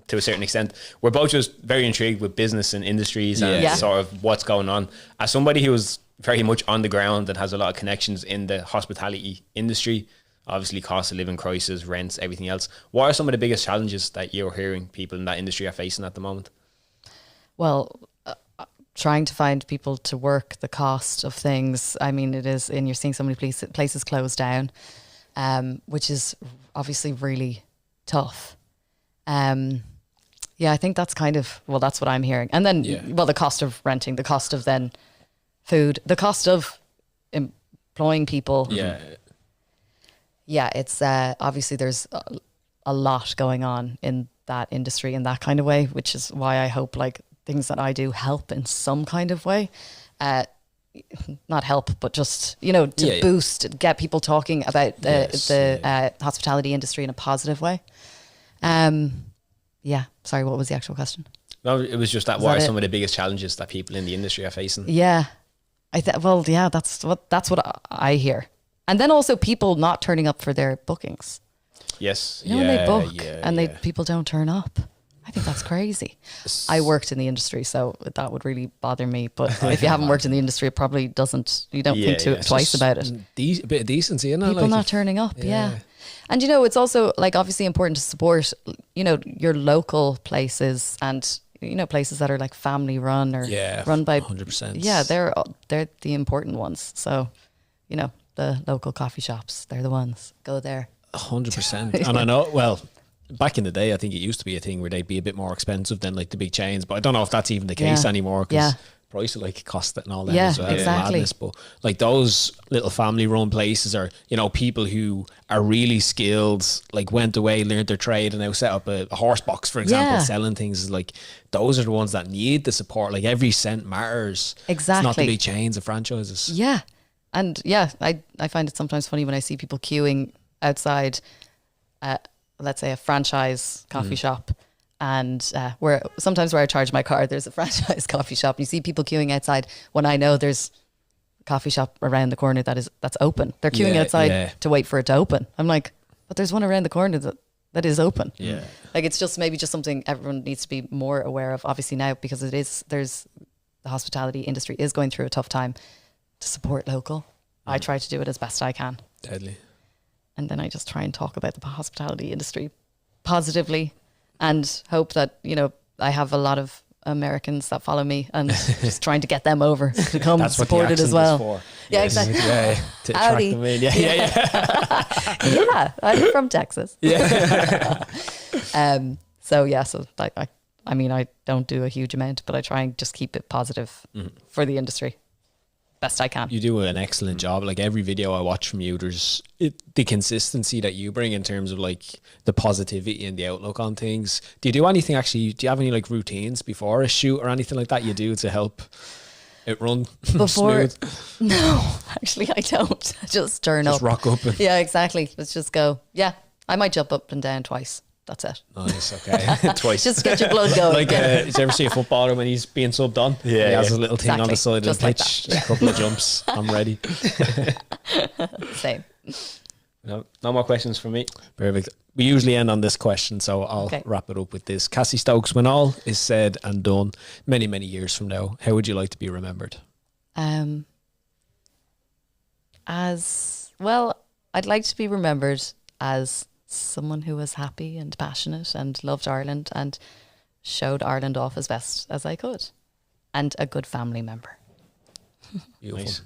to a certain extent, we're both just very intrigued with business and industries and sort of what's going on. As somebody who is very much on the ground and has a lot of connections in the hospitality industry, obviously cost of living crisis, rents, everything else, what are some of the biggest challenges that you're hearing people in that industry are facing at the moment? Well, trying to find people to work, the cost of things. I mean, it is, and you're seeing so many places close down, which is obviously really tough. Yeah, I think that's that's what I'm hearing. And then, the cost of renting, the cost of then food, the cost of employing people. Yeah. Yeah, it's obviously there's a lot going on in that industry in that kind of way, which is why I hope like things that I do help in some kind of way. Not help, but just, you know, to boost, get people talking about the hospitality industry in a positive way. Sorry, what was the actual question? No, it was just that. What are some of the biggest challenges that people in the industry are facing? Yeah, that's what I hear. And then also people not turning up for their bookings. Yes. You know, when they book and people don't turn up. I think that's crazy. I worked in the industry, so that would really bother me. But if you haven't worked in the industry, it probably doesn't. You don't think twice about it. A bit of decency, you know, people not turning up. Yeah. And you know, it's also like obviously important to support, you know, your local places and, you know, places that are like family run or run by 100%. Yeah, they're the important ones. So, you know, the local coffee shops, they're the ones. Go there. 100%. And I know, well, back in the day, I think it used to be a thing where they'd be a bit more expensive than like the big chains, but I don't know if that's even the case anymore because price of like cost it and all that as well. Exactly. Madness. But like those little family run places are, you know, people who are really skilled, like went away, learned their trade and now set up a horse box, for example, selling things. Like those are the ones that need the support. Like every cent matters. Exactly. It's not the big chains of franchises. Yeah. And I find it sometimes funny when I see people queuing outside let's say a franchise coffee shop, and where I charge my car, there's a franchise coffee shop. You see people queuing outside when I know there's a coffee shop around the corner that's open. They're queuing outside to wait for it to open. I'm like, but there's one around the corner that is open. Yeah, like it's just maybe just something everyone needs to be more aware of. Obviously now, because the hospitality industry is going through a tough time. To support local, I try to do it as best I can. Deadly. And then I just try and talk about the hospitality industry positively and hope that, you know, I have a lot of Americans that follow me and just trying to get them over to come support it as well. For. Yeah, exactly. Yeah, to attract them in. Yeah, I'm from Texas. Yeah. So I mean, I don't do a huge amount, but I try and just keep it positive for the industry. Best I can. You do an excellent job. Like every video I watch from you, there's the consistency that you bring in terms of like the positivity and the outlook on things. Do you do anything actually? Do you have any like routines before a shoot or anything like that you do to help it run smooth? No, actually I don't. I just turn up. Just rock up. Yeah, exactly. Let's just go. Yeah, I might jump up and down twice. That's it. Nice, okay. Twice. Just get your blood going. Like, did you ever see a footballer when he's being subbed on? Yeah. He has a little thing on the side just of the pitch. Like a couple of jumps. I'm ready. Same. No more questions from me. Perfect. We usually end on this question, so I'll wrap it up with this. Cassie Stokes, when all is said and done, many, many years from now, how would you like to be remembered? As well, I'd like to be remembered as someone who was happy and passionate and loved Ireland and showed Ireland off as best as I could, and a good family member. Beautiful. Nice.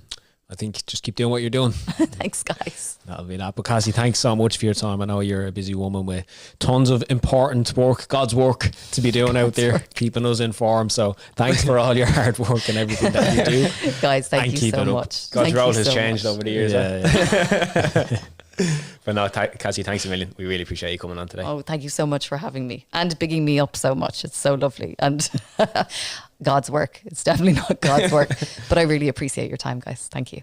I think just keep doing what you're doing. Thanks, guys. That'll be that. But Cassie, thanks so much for your time. I know you're a busy woman with tons of important work, God's work to be doing out there, keeping us informed. So thanks for all your hard work and everything that you do. Guys, thank you so much. God's role has changed over the years. Yeah. But no, Cassie, thanks a million. We really appreciate you coming on today. Oh, thank you so much for having me and bigging me up so much. It's so lovely. And God's work. It's definitely not God's work, but I really appreciate your time, guys. Thank you.